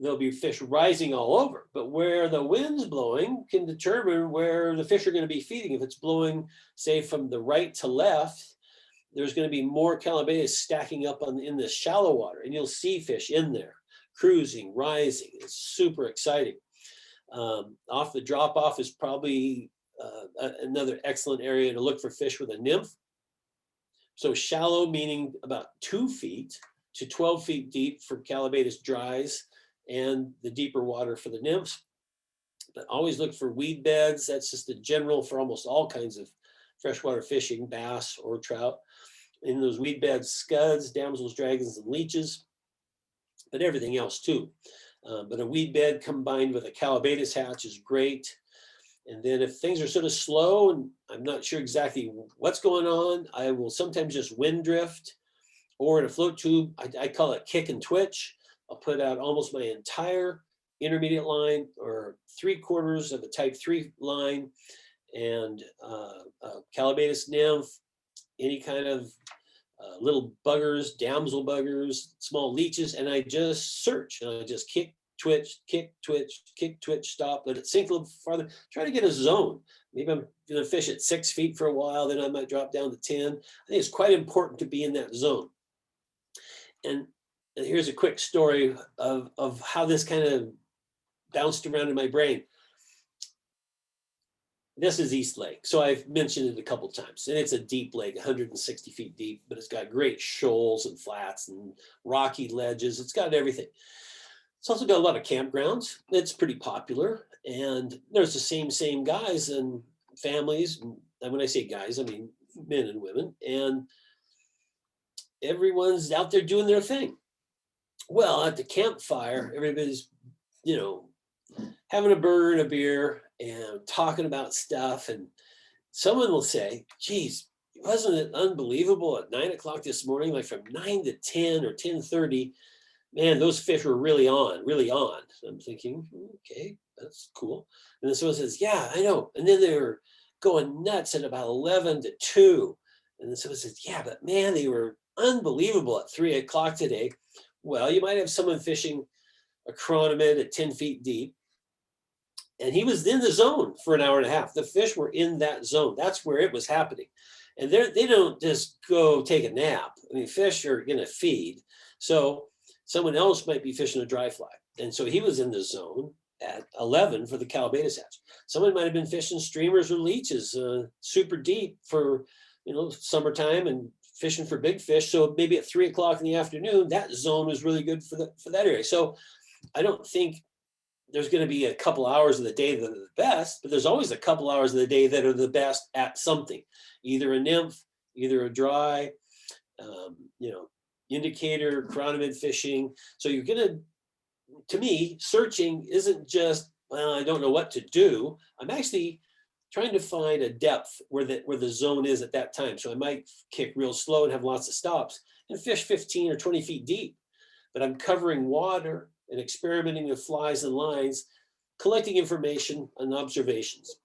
there'll be fish rising all over. But where the wind's blowing can determine where the fish are going to be feeding. If it's blowing, say, from the right to left, there's going to be more Callibaetis stacking up in the shallow water, and you'll see fish in there, cruising, rising. It's super exciting. Off the drop off is probably another excellent area to look for fish with a nymph. So shallow, meaning about 2 feet to 12 feet deep for Callibaetis dries, and the deeper water for the nymphs. But always look for weed beds. That's just a general for almost all kinds of freshwater fishing, bass or trout. In those weed beds, scuds, damsels, dragons, and leeches, but everything else too. But a weed bed combined with a Callibaetis hatch is great. And then if things are sort of slow and I'm not sure exactly what's going on, I will sometimes just wind drift, or in a float tube, I call it kick and twitch. I'll put out almost my entire intermediate line, or 3/4 of a type 3 line, and Callibaetis nymph, any kind of little buggers, damsel buggers, small leeches, and I just search, and I just kick, twitch, kick, twitch, kick, twitch, stop, let it sink a little farther, try to get a zone. Maybe I'm going to fish at 6 feet for a while, then I might drop down to 10. I think it's quite important to be in that zone. And here's a quick story of how this kind of bounced around in my brain. This is East Lake. So I've mentioned it a couple times, and it's a deep lake, 160 feet deep, but it's got great shoals and flats and rocky ledges. It's got everything. It's also got a lot of campgrounds. It's pretty popular, and there's the same guys and families. And when I say guys, I mean men and women, and everyone's out there doing their thing. Well, at the campfire, everybody's, having a burger and a beer and talking about stuff. And someone will say, geez, wasn't it unbelievable at 9 o'clock this morning, like from 9 to 10 or 10:30, man, those fish were really on. So I'm thinking, okay, that's cool. And then someone says, yeah, I know. And then they were going nuts at about 11 to 2. And then someone says, yeah, but man, they were unbelievable at 3 o'clock today. Well, you might have someone fishing a chironomid at 10 feet deep, and he was in the zone for an hour and a half. The fish were in that zone. That's where it was happening. And they don't just go take a nap. I mean, fish are going to feed. So someone else might be fishing a dry fly. And so he was in the zone at 11 for the Callibaetis hatch. Someone might have been fishing streamers or leeches super deep for, summertime and fishing for big fish. So maybe at 3 o'clock in the afternoon, that zone was really good for that area. So I don't think there's going to be a couple hours of the day that are the best, but there's always a couple hours of the day that are the best at something, either a nymph, either a dry, indicator, chironomid fishing. So you're going to to me, searching isn't just, well, I don't know what to do. I'm actually trying to find a depth where the zone is at that time. So I might kick real slow and have lots of stops and fish 15 or 20 feet deep. But I'm covering water and experimenting with flies and lines, collecting information and observations.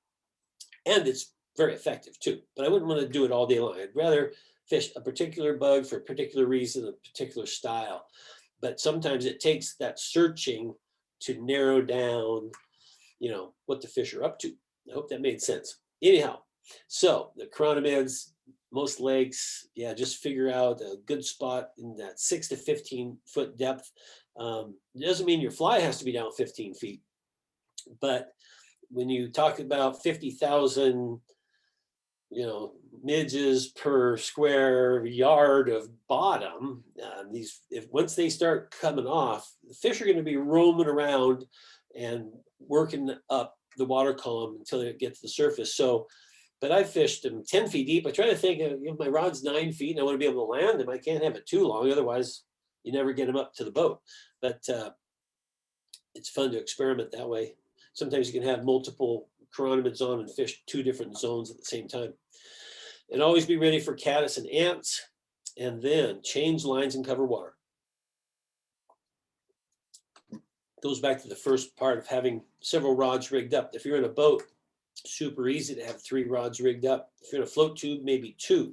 And it's very effective too. But I wouldn't want to do it all day long. I'd rather fish a particular bug for a particular reason, a particular style. But sometimes it takes that searching to narrow down, what the fish are up to. I hope that made sense. Anyhow, so the chironomids, most lakes, just figure out a good spot in that 6 to 15 foot depth. It doesn't mean your fly has to be down 15 feet, but when you talk about 50,000, midges per square yard of bottom, once they start coming off, the fish are going to be roaming around and working up the water column until they get to the surface. So, but I fished them 10 feet deep. I try to think if my rod's 9 feet and I want to be able to land them, I can't have it too long. Otherwise, you never get them up to the boat. But it's fun to experiment that way. Sometimes you can have multiple chironomids on and fish 2 different zones at the same time. And always be ready for caddis and ants, and then change lines and cover water. Goes back to the first part of having several rods rigged up. If you're in a boat, super easy to have 3 rods rigged up. If you're in a float tube, maybe 2.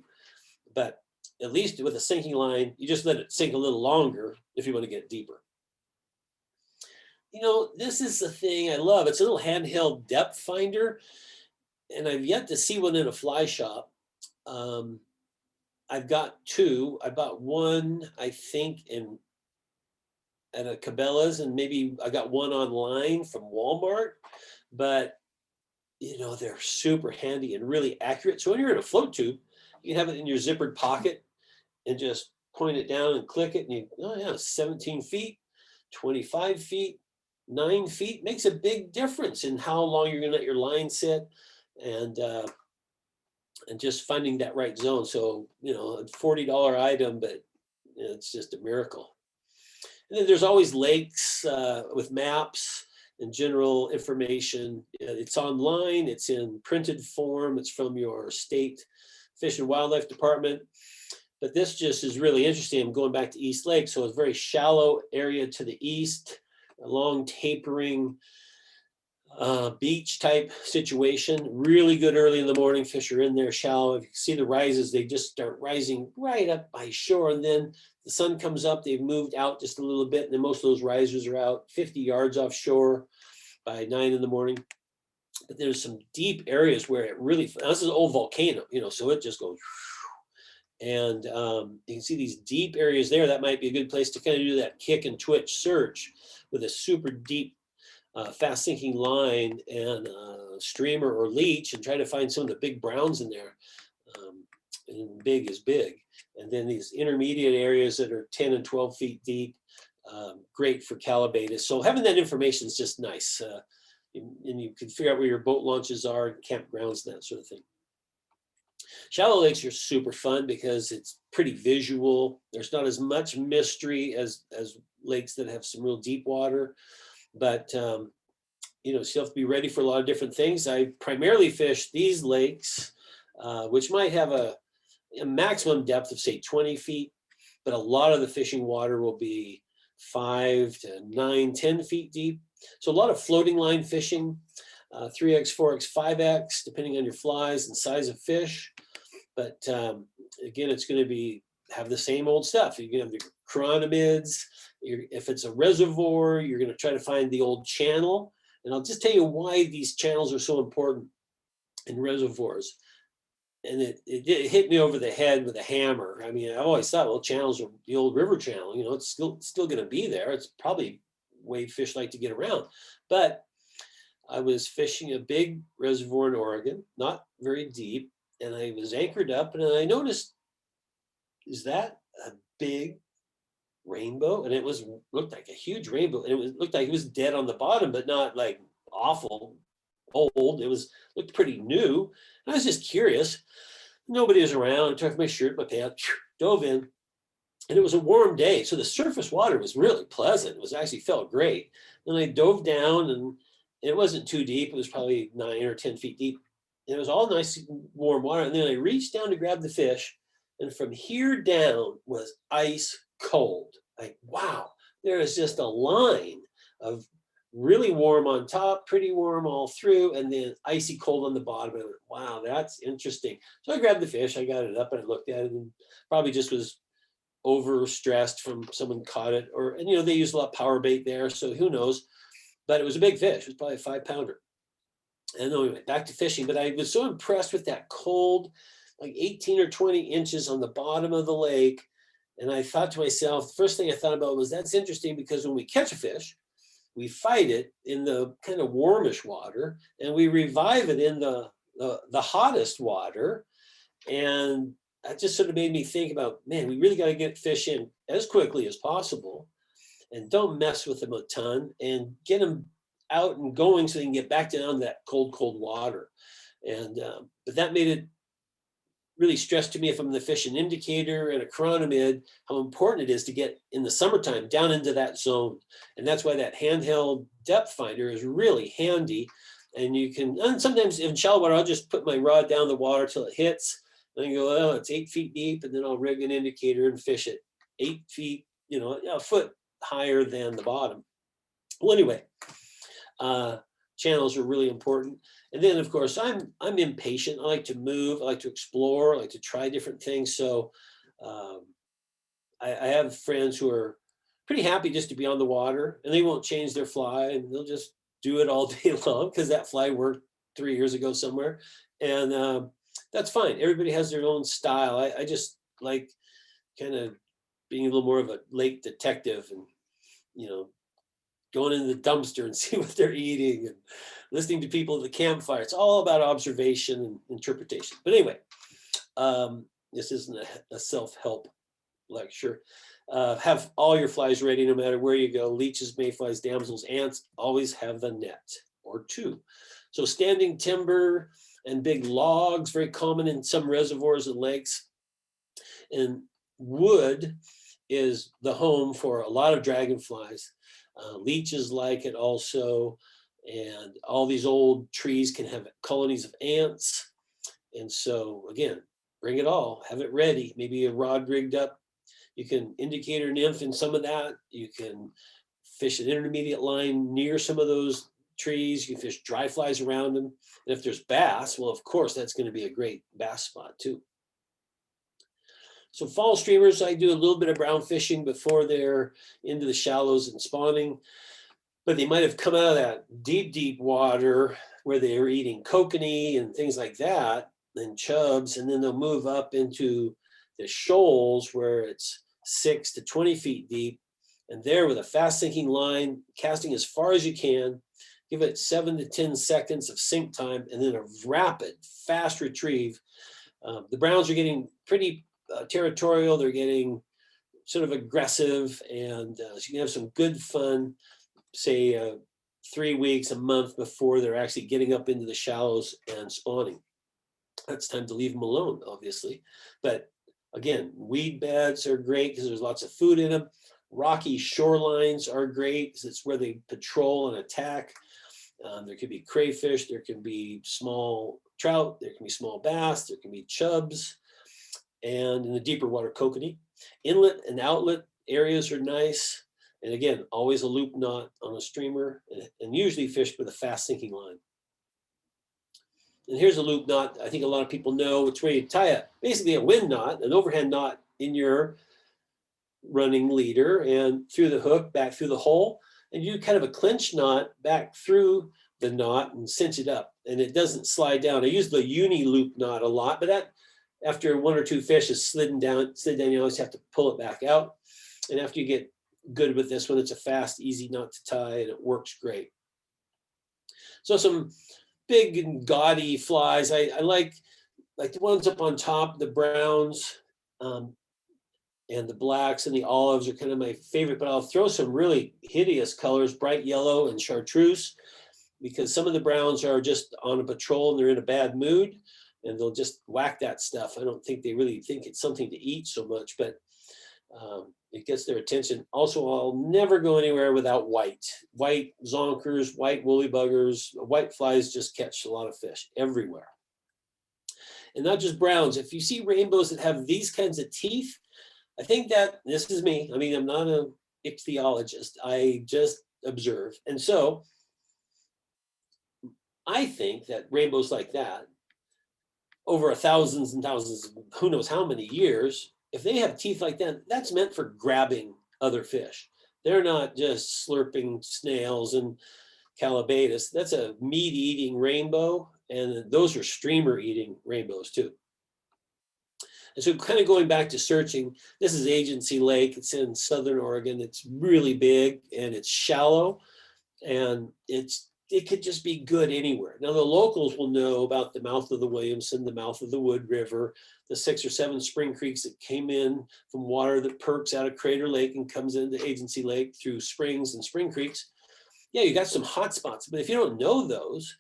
But at least with a sinking line, you just let it sink a little longer if you want to get deeper. This is the thing I love. It's a little handheld depth finder, and I've yet to see one in a fly shop. I've got 2. I bought one, I think, at a Cabela's, and maybe I got one online from Walmart, but they're super handy and really accurate. So when you're in a float tube, you can have it in your zippered pocket and just point it down and click it, and 17 feet, 25 feet, 9 feet makes a big difference in how long you're going to let your line sit, and just finding that right zone. So a $40 item, but it's just a miracle. And then there's always lakes with maps and general information. It's online, it's in printed form, it's from your state Fish and Wildlife Department. But this just is really interesting. I'm going back to East Lake, so it's a very shallow area to the east, a long tapering beach type situation. Really good early in the morning. Fish are in there shallow. If you see the rises, they just start rising right up by shore, and then the sun comes up, they've moved out just a little bit, and then most of those risers are out 50 yards offshore by 9 in the morning. But there's some deep areas where it really, this is an old volcano, so it just goes, and you can see these deep areas there. That might be a good place to kind of do that kick and twitch search with a super deep, fast sinking line and streamer or leech, and try to find some of the big browns in there. And big is big. And then these intermediate areas that are 10 and 12 feet deep, great for Callibaetis. So having that information is just nice. And you can figure out where your boat launches are, campgrounds, and that sort of thing. Shallow lakes are super fun because it's pretty visual. There's not as much mystery as lakes that have some real deep water, but you still have to be ready for a lot of different things. I primarily fish these lakes, which might have a maximum depth of say 20 feet, but a lot of the fishing water will be 5 to 9, 10 feet deep. So a lot of floating line fishing, 3X, 4X, 5X, depending on your flies and size of fish. But again, it's going to have the same old stuff. You're going to have the chironomids. If it's a reservoir, you're going to try to find the old channel. And I'll just tell you why these channels are so important in reservoirs. And it hit me over the head with a hammer. I mean, I always thought, well, channels are the old river channel. It's still going to be there. It's probably way fish like to get around. But I was fishing a big reservoir in Oregon, not very deep, and I was anchored up, and I noticed, is that a big rainbow? And it looked like a huge rainbow, and looked like it was dead on the bottom, but not like awful old. Looked pretty new. And I was just curious. Nobody was around. I took my shirt, my pants, dove in, And it was a warm day, so the surface water was really pleasant. It was actually felt great. Then I dove down, and it wasn't too deep. It was probably 9 or 10 feet deep. And it was all nice warm water. And then I reached down to grab the fish, and from here down was ice cold. Like, wow, there is just a line of really warm on top, pretty warm all through, and then icy cold on the bottom. I went, wow, that's interesting. So I grabbed the fish, I got it up, and I looked at it, and probably just was overstressed from someone caught it, or, and they use a lot of power bait there, so who knows. But it was a big fish. It was probably a 5-pounder. And then we went back to fishing, but I was so impressed with that cold, like 18 or 20 inches on the bottom of the lake. And I thought to myself, the first thing I thought about was, that's interesting, because when we catch a fish, we fight it in the kind of warmish water, and we revive it in the hottest water. And that just sort of made me think about, man, we really got to get fish in as quickly as possible, and don't mess with them a ton, and get them out and going so they can get back down that cold, cold water. And but that made it really stressed to me, if I'm the fish, an indicator and a chironomid, how important it is to get in the summertime down into that zone. And that's why that handheld depth finder is really handy. And you can, and sometimes in shallow water, I'll just put my rod down the water till it hits. And I go, oh, it's 8 feet deep. And then I'll rig an indicator and fish it 8 feet, a foot higher than the bottom. Well, anyway, channels are really important. And then, of course, I'm impatient. I like to move. I like to explore. I like to try different things. So I have friends who are pretty happy just to be on the water, and they won't change their fly, and they'll just do it all day long because that fly worked 3 years ago somewhere. And that's fine. Everybody has their own style. I just like kind of being a little more of a lake detective, and, going into the dumpster and see what they're eating, and listening to people at the campfire. It's all about observation and interpretation. But anyway, this isn't a self-help lecture. Have all your flies ready no matter where you go. Leeches, mayflies, damsels, ants, always have a net or two. So standing timber and big logs, very common in some reservoirs and lakes. And wood is the home for a lot of dragonflies. Leeches like it also, and all these old trees can have colonies of ants. And so again, bring it all, have it ready, maybe a rod rigged up. You can indicator nymph in some of that. You can fish an intermediate line near some of those trees. You can fish dry flies around them. And if there's bass, well, of course, that's going to be a great bass spot too. So fall streamers, I do a little bit of brown fishing before they're into the shallows and spawning, but they might have come out of that deep, deep water where they were eating kokanee and things like that, and chubs, and then they'll move up into the shoals where it's 6 to 20 feet deep, and there with a fast sinking line, casting as far as you can, give it 7 to 10 seconds of sink time, and then a rapid, fast retrieve. The browns are getting pretty territorial. They're getting sort of aggressive, and so you can have some good fun, say 3 weeks, a month before they're actually getting up into the shallows and spawning. That's time to leave them alone, obviously. But again, weed beds are great because there's lots of food in them. Rocky shorelines are great because it's where they patrol and attack. There could be crayfish, there can be small trout, there can be small bass, there can be chubs. And in the deeper water, kokanee. Inlet and outlet areas are nice. And again, always a loop knot on a streamer, and usually fished with a fast sinking line. And here's a loop knot. I think a lot of people know it's where you tie basically a wind knot, an overhand knot in your running leader, and through the hook, back through the hole. And you do kind of a clinch knot back through the knot and cinch it up. And it doesn't slide down. I use the uni loop knot a lot, but that, after 1 or 2 fish is slid down, you always have to pull it back out. And after you get good with this one, it's a fast, easy knot to tie, and it works great. So some big and gaudy flies. I like the ones up on top, the browns and the blacks and the olives are kind of my favorite, but I'll throw some really hideous colors, bright yellow and chartreuse, because some of the browns are just on a patrol and they're in a bad mood, and they'll just whack that stuff. I don't think they really think it's something to eat so much, but It gets their attention. Also, I'll never go anywhere without white. White zonkers, white woolly buggers, white flies just catch a lot of fish everywhere. And not just browns. If you see rainbows that have these kinds of teeth, I think that, this is me, I mean, I'm not an ichthyologist, I just observe. And so I think that rainbows like that, over thousands and thousands, who knows how many years, if they have teeth like that, that's meant for grabbing other fish. They're not just slurping snails and Callibaetis. That's a meat-eating rainbow, and those are streamer-eating rainbows too. And so kind of going back to searching, this is Agency Lake. It's in Southern Oregon. It's really big and it's shallow, and it could just be good anywhere. Now the locals will know about the mouth of the Williamson, the mouth of the Wood River, the 6 or 7 spring creeks that came in from water that perks out of Crater Lake and comes into Agency Lake through springs and spring creeks. Yeah, you got some hot spots, but if you don't know those,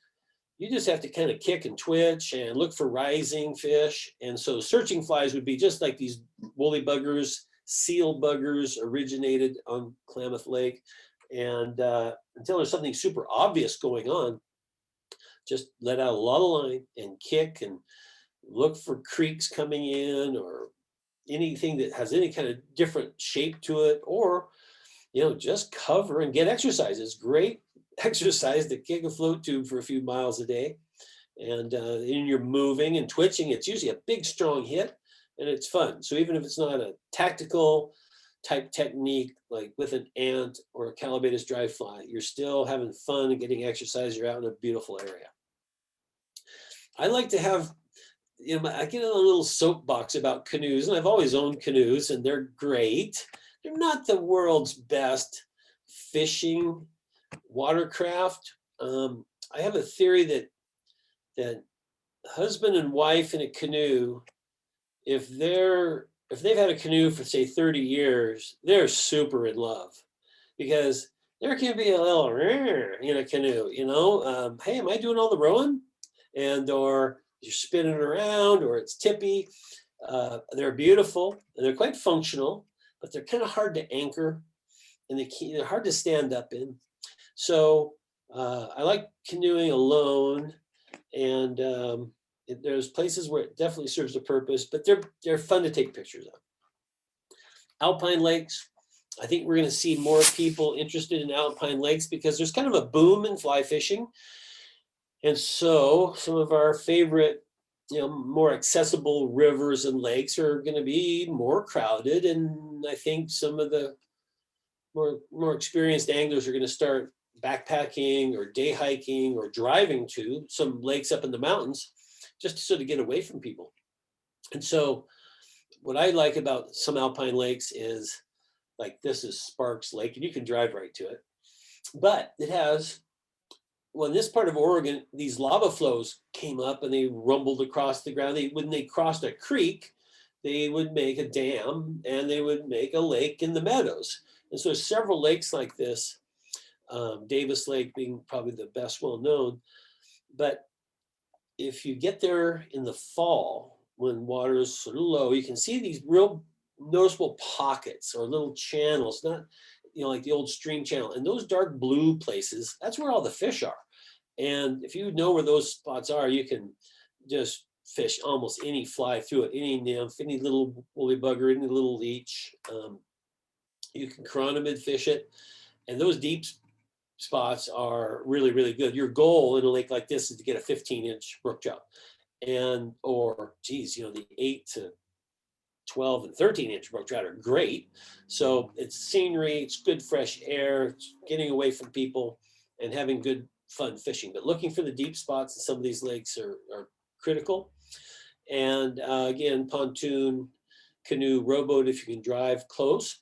you just have to kind of kick and twitch and look for rising fish. And so searching flies would be just like these woolly buggers, seal buggers originated on Klamath Lake. And until there's something super obvious going on, just let out a lot of line and kick and look for creeks coming in or anything that has any kind of different shape to it, or, you know, just cover and get exercise. It's great exercise to kick a float tube for a few miles a day. And you're moving and twitching, it's usually a big, strong hit, and it's fun. So even if it's not a tactical type technique, like with an ant or a Callibaetis dry fly, you're still having fun and getting exercise. You're out in a beautiful area. I like to have, you know, I get in a little soapbox about canoes, and I've always owned canoes, and they're great. They're not the world's best fishing watercraft. I have a theory that husband and wife in a canoe, if they've had a canoe for say 30 years, they're super in love, because there can be a little in a canoe, you know, hey, am I doing all the rowing? And or you're spinning around, or it's tippy. They're beautiful and they're quite functional, but they're kind of hard to anchor, and they're hard to stand up in. So I like canoeing alone, and there's places where it definitely serves a purpose, but they're fun to take pictures of. Alpine lakes, I think we're going to see more people interested in alpine lakes because there's kind of a boom in fly fishing. And so some of our favorite, you know, more accessible rivers and lakes are going to be more crowded. And I think some of the more experienced anglers are going to start backpacking or day hiking or driving to some lakes up in the mountains just to sort of get away from people. And so what I like about some alpine lakes is, like, this is Sparks Lake, and you can drive right to it. But it has, well, in this part of Oregon, these lava flows came up and they rumbled across the ground. When they crossed a creek, they would make a dam and they would make a lake in the meadows. And so several lakes like this, Davis Lake being probably the best well known. But if you get there in the fall, when water is sort of low, you can see these real noticeable pockets or little channels, not, you know, like the old stream channel. And those dark blue places, that's where all the fish are. And if you know where those spots are, you can just fish almost any fly through it, any nymph, any little woolly bugger, any little leech. You can chironomid fish it. And those deep spots are really, really good. Your goal in a lake like this is to get a 15-inch brook trout. And, or geez, you know, the 8 to 12 and 13-inch brook trout are great. So it's scenery, it's good fresh air, it's getting away from people and having good fun fishing. But looking for the deep spots in some of these lakes are critical. And again, pontoon, canoe, rowboat if you can drive close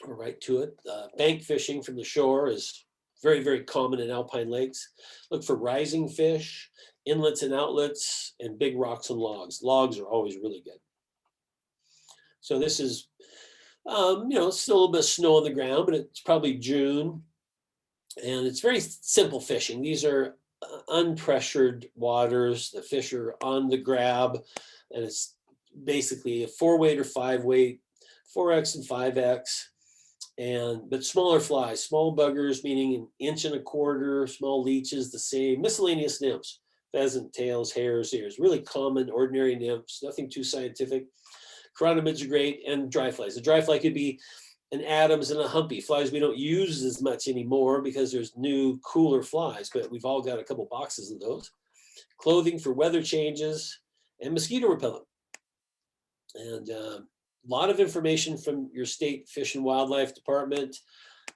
or right to it. Bank fishing from the shore is very, very common in alpine lakes. Look for rising fish, inlets and outlets, and big rocks and logs. Logs are always really good. So this is, you know, still a little bit of snow on the ground, but it's probably June. And it's very simple fishing. These are unpressured waters. The fish are on the grab, and it's basically a 4-weight or 5-weight 4X and 5X. But smaller flies, small buggers, meaning an inch and a quarter, small leeches, the same, miscellaneous nymphs, pheasant tails, hares, ears, really common, ordinary nymphs, nothing too scientific. Chironomids are great, and dry flies. The dry fly could be an Adams and a Humpy, flies we don't use as much anymore because there's new, cooler flies, but we've all got a couple boxes of those. Clothing for weather changes, and mosquito repellent. And a lot of information from your state Fish and Wildlife Department,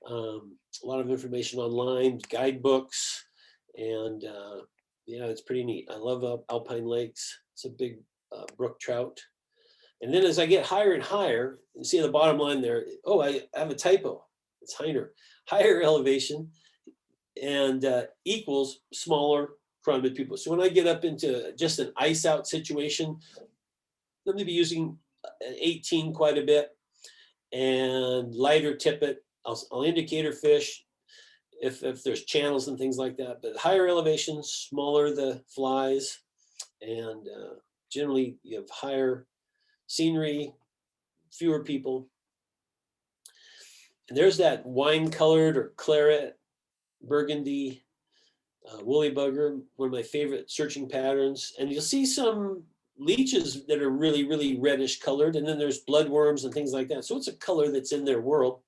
a lot of information online, guidebooks, and yeah, it's pretty neat. I love Alpine lakes. It's a big brook trout. And then as I get higher and higher, you see the bottom line there, oh, I have a typo. It's higher elevation and equals smaller chironomid pupils. So when I get up into just an ice out situation, I'm going to be using an 18 quite a bit and lighter tippet. I'll indicator fish if there's channels and things like that. But higher elevations, smaller the flies, and generally you have higher scenery, fewer people. And there's that wine-colored or claret, burgundy, woolly bugger, one of my favorite searching patterns. And you'll see some leeches that are really, really reddish colored, and then there's bloodworms and things like that. So it's a color that's in their world.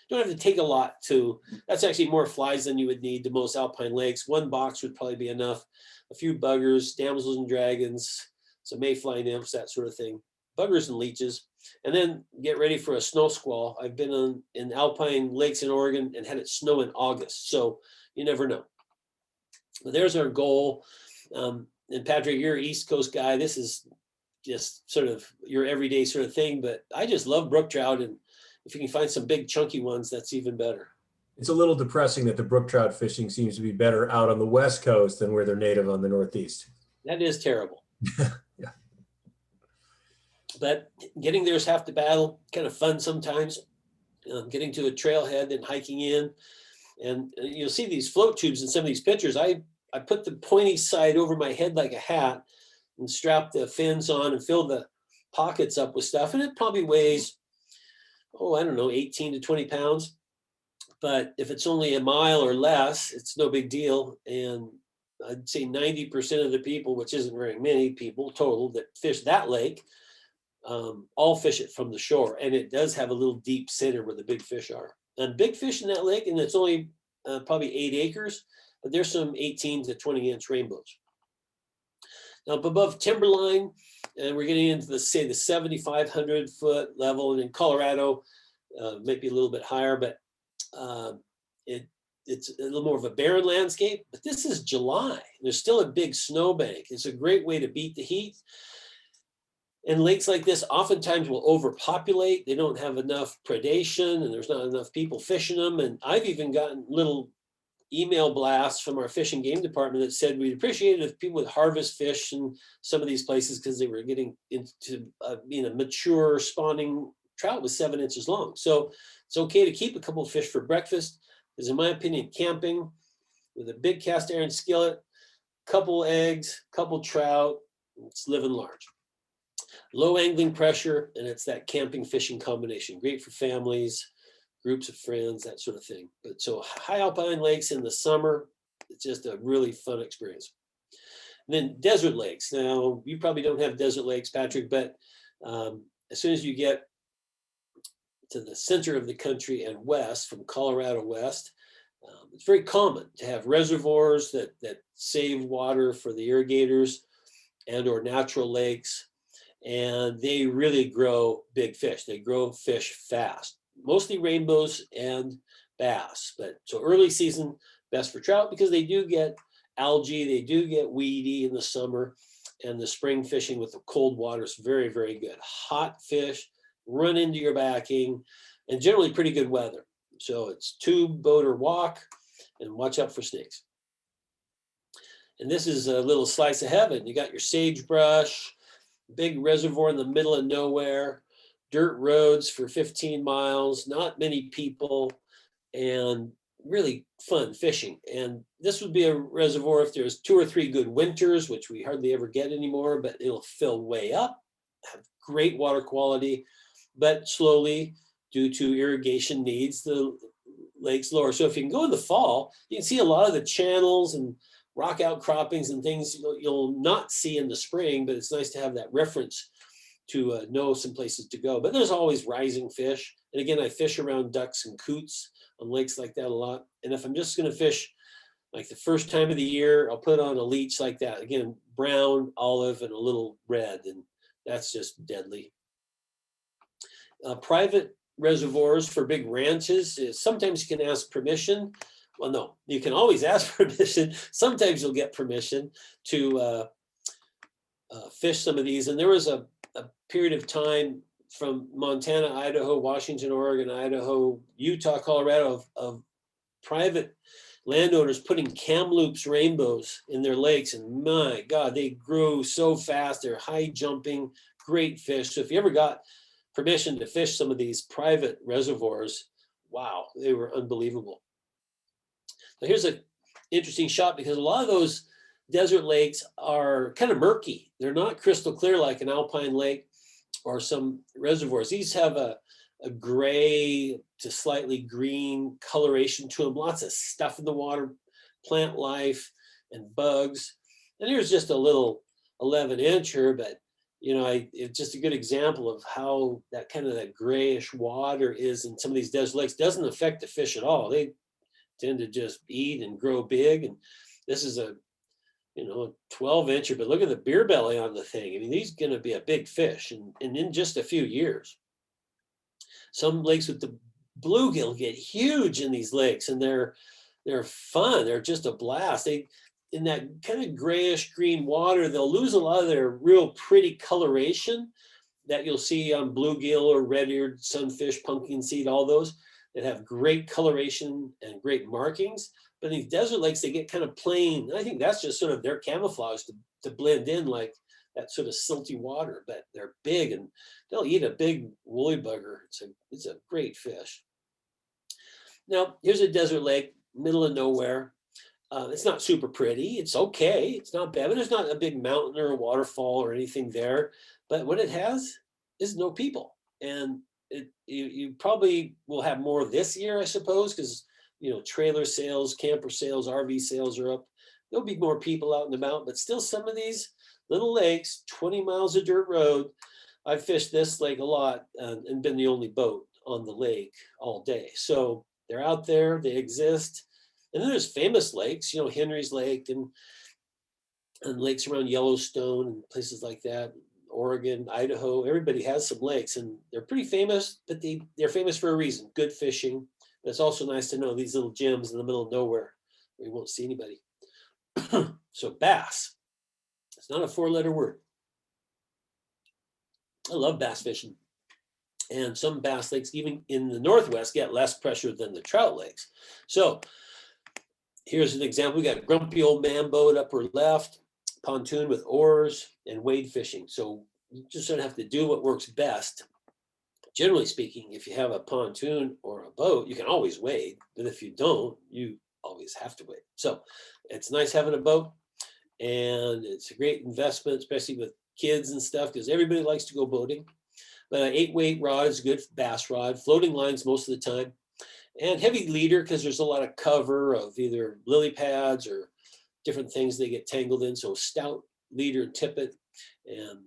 You don't have to take a lot to, that's actually more flies than you would need to most alpine lakes. One box would probably be enough. A few buggers, damsels and dragons, some mayfly nymphs, that sort of thing. Buggers and leeches, and then get ready for a snow squall. I've been in alpine lakes in Oregon and had it snow in August, so you never know. But there's our goal. And Patrick, you're an East Coast guy. This is just sort of your everyday sort of thing, but I just love brook trout, and if you can find some big chunky ones, that's even better. It's a little depressing that the brook trout fishing seems to be better out on the West Coast than where they're native on the Northeast. That is terrible. Yeah. But getting there is half the battle, kind of fun sometimes. Getting to a trailhead and hiking in. And you'll see these float tubes in some of these pictures. I put the pointy side over my head like a hat and strap the fins on and fill the pockets up with stuff. And it probably weighs, I don't know, 18 to 20 pounds. But if it's only a mile or less, it's no big deal. And I'd say 90% of the people, which isn't very many people total that fish that lake, all fish it from the shore. And it does have a little deep center where the big fish are. And big fish in that lake, and it's only probably 8 acres, but there's some 18 to 20 inch rainbows. Now up above timberline, and we're getting into the 7,500 foot level, and in Colorado, might be a little bit higher, but it's a little more of a barren landscape. But this is July. There's still a big snowbank. It's a great way to beat the heat. And lakes like this oftentimes will overpopulate. They don't have enough predation, and there's not enough people fishing them. And I've even gotten little email blasts from our fish and game department that said we'd appreciate it if people would harvest fish in some of these places because they were getting into mature spawning trout was 7 inches long. So it's okay to keep a couple of fish for breakfast, because in my opinion, camping with a big cast iron skillet, couple eggs, couple trout, it's living large. Low angling pressure, and it's that camping fishing combination. Great for families, groups of friends, that sort of thing. But so high alpine lakes in the summer, it's just a really fun experience. And then desert lakes. Now, you probably don't have desert lakes, Patrick, but as soon as you get to the center of the country and west, from Colorado west, it's very common to have reservoirs that save water for the irrigators and or natural lakes. And they really grow big fish. They grow fish fast, mostly rainbows and bass. But so early season, best for trout because they do get algae, they do get weedy in the summer, and the spring fishing with the cold water is very, very good. Hot fish, run into your backing, and generally pretty good weather. So it's tube, boat, or walk, and watch out for snakes. And this is a little slice of heaven. You got your sagebrush, big reservoir in the middle of nowhere, dirt roads for 15 miles, not many people, and really fun fishing. And this would be a reservoir if there's 2 or 3 good winters, which we hardly ever get anymore, but it'll fill way up, have great water quality, but slowly, due to irrigation needs, the lake's lower. So if you can go in the fall, you can see a lot of the channels and rock outcroppings and things you'll not see in the spring, but it's nice to have that reference to know some places to go. But there's always rising fish. And again, I fish around ducks and coots on lakes like that a lot. And if I'm just going to fish like the first time of the year, I'll put on a leech like that. Again, brown, olive, and a little red. And that's just deadly. Private reservoirs for big ranches is sometimes you can ask permission. Well, no, you can always ask permission. Sometimes you'll get permission to fish some of these. And there was a period of time from Montana, Idaho, Washington, Oregon, Idaho, Utah, Colorado of private landowners putting Kamloops rainbows in their lakes. And my God, they grew so fast. They're high jumping, great fish. So if you ever got permission to fish some of these private reservoirs, wow, they were unbelievable. Now here's an interesting shot because a lot of those desert lakes are kind of murky. They're not crystal clear like an alpine lake or some reservoirs. These have a gray to slightly green coloration to them, lots of stuff in the water, plant life and bugs. And here's just a little 11-incher, but it's just a good example of how that kind of that grayish water is in some of these desert lakes. Doesn't affect the fish at all. They tend to just eat and grow big. And this is a 12-incher, but look at the beer belly on the thing. I mean, he's going to be a big fish and in just a few years. Some lakes with the bluegill get huge in these lakes, and they're fun. They're just a blast. In that kind of grayish green water, they'll lose a lot of their real pretty coloration that you'll see on bluegill or red-eared sunfish, pumpkin seed, all those that have great coloration and great markings. But in these desert lakes, they get kind of plain. And I think that's just sort of their camouflage to blend in like that sort of silty water. But they're big and they'll eat a big woolly bugger. It's a great fish. Now, here's a desert lake, middle of nowhere. It's not super pretty. It's okay. It's not bad, but there's not a big mountain or a waterfall or anything there. But what it has is no people. And you probably will have more this year, I suppose, because trailer sales, camper sales, RV sales are up. There'll be more people out and about, but still some of these little lakes, 20 miles of dirt road. I've fished this lake a lot and been the only boat on the lake all day. So they're out there, they exist. And then there's famous lakes, Henry's Lake and lakes around Yellowstone and places like that, Oregon, Idaho. Everybody has some lakes and they're pretty famous, but they're famous for a reason, good fishing. But it's also nice to know these little gems in the middle of nowhere where you won't see anybody. So bass, it's not a 4-letter word. I love bass fishing. And some bass lakes, even in the Northwest, get less pressure than the trout lakes. So here's an example. We got a grumpy old man boat upper left, pontoon with oars and wade fishing. So you just sort of have to do what works best. Generally speaking, if you have a pontoon or a boat, you can always wade. But if you don't, you always have to wade. So it's nice having a boat. And it's a great investment, especially with kids and stuff, because everybody likes to go boating. But an 8-weight rod is a good bass rod. Floating lines most of the time. And heavy leader, because there's a lot of cover of either lily pads or different things they get tangled in. So stout leader tippet and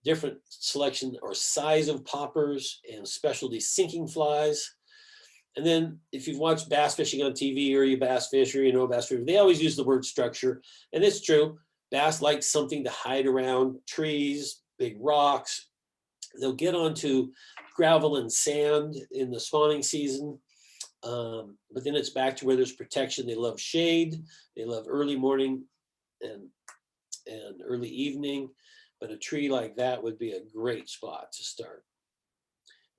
different selection or size of poppers and specialty sinking flies. And then if you've watched bass fishing on TV or you bass fish or you know bass fisher, they always use the word structure. And it's true. Bass like something to hide around, trees, big rocks. They'll get onto gravel and sand in the spawning season. But then it's back to where there's protection. They love shade. They love early morning and early evening. But a tree like that would be a great spot to start.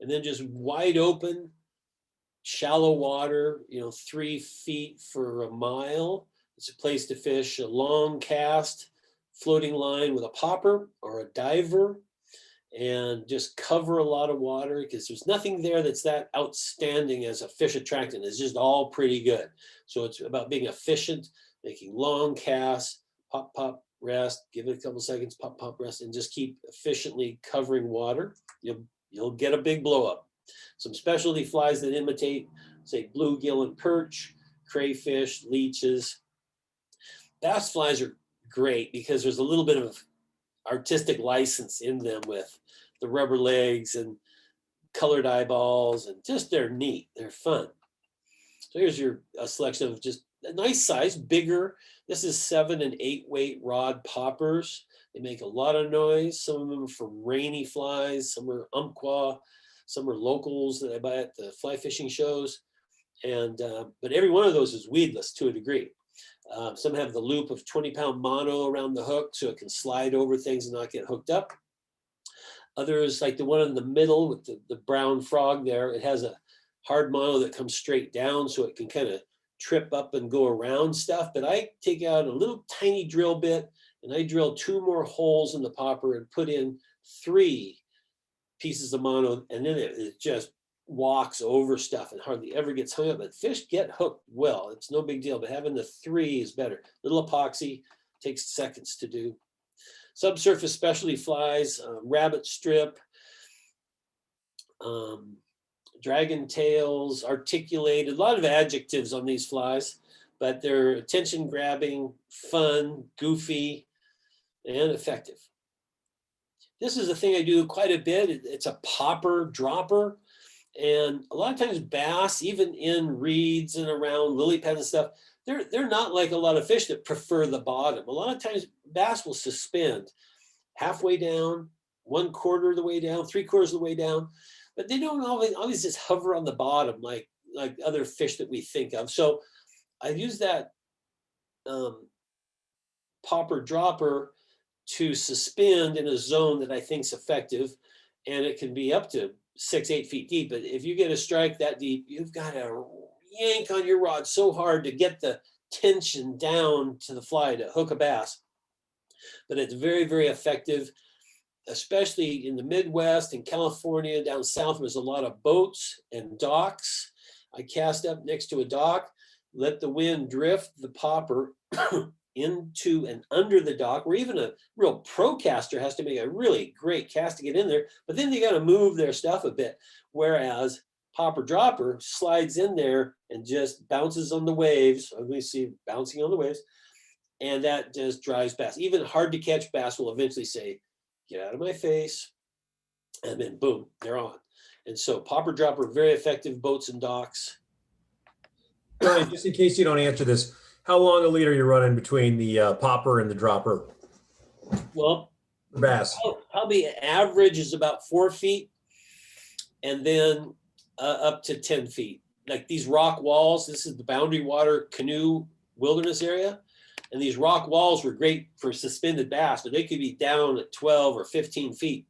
And then just wide open, shallow water, 3 feet for a mile. It's a place to fish a long cast, floating line with a popper or a diver, and just cover a lot of water because there's nothing there that's that outstanding as a fish attractant. It's just all pretty good. So it's about being efficient, making long casts, pop, pop, rest, give it a couple seconds, pop, pop, rest, and just keep efficiently covering water. You'll you'll get a big blow up. Some specialty flies that imitate, say, bluegill and perch, crayfish, leeches. Bass flies are great because there's a little bit of artistic license in them with the rubber legs and colored eyeballs, and just they're neat, they're fun. So here's a selection of just a nice size, bigger. This is 7 and 8 weight rod poppers. They make a lot of noise. Some of them are from rainy flies, some are umpqua, some are locals that I buy at the fly fishing shows. And but every one of those is weedless to a degree. Some have the loop of 20-pound mono around the hook so it can slide over things and not get hooked up. Others, like the one in the middle with the brown frog there, it has a hard mono that comes straight down so it can kind of trip up and go around stuff. But I take out a little tiny drill bit and I drill 2 more holes in the popper and put in 3 pieces of mono, and then it just walks over stuff and hardly ever gets hung up. But fish get hooked well. It's no big deal, but having the 3 is better. Little epoxy takes seconds to do. Subsurface specialty flies, rabbit strip, dragon tails, articulated, a lot of adjectives on these flies, but they're attention grabbing, fun, goofy, and effective. This is a thing I do quite a bit. It's a popper dropper. And a lot of times bass, even in reeds and around lily pads and stuff, they're not like a lot of fish that prefer the bottom. A lot of times bass will suspend halfway down, 1/4 of the way down, 3/4 of the way down, but they don't always just hover on the bottom like other fish that we think of. So I use that popper dropper to suspend in a zone that I think is effective, and it can be up to 6-8 feet deep. But if you get a strike that deep, you've got to yank on your rod so hard to get the tension down to the fly to hook a bass. But it's very, very effective, especially in the Midwest and California. Down south, there's a lot of boats and docks. I cast up next to a dock, let the wind drift the popper into and under the dock, where even a real pro caster has to make a really great cast to get in there, but then they got to move their stuff a bit. Whereas popper dropper slides in there and just bounces on the waves. We see bouncing on the waves, and that just drives bass. Even hard to catch bass will eventually say, "Get out of my face," and then boom, they're on. And so popper dropper, very effective boats and docks. Brian, just in case you don't answer this, how long a lead are you running between the popper and the dropper? Well, Bass. Probably average is about 4 feet, and then up to 10 feet. Like these rock walls, this is the Boundary Water Canoe Wilderness area. And these rock walls were great for suspended bass, but they could be down at 12 or 15 feet.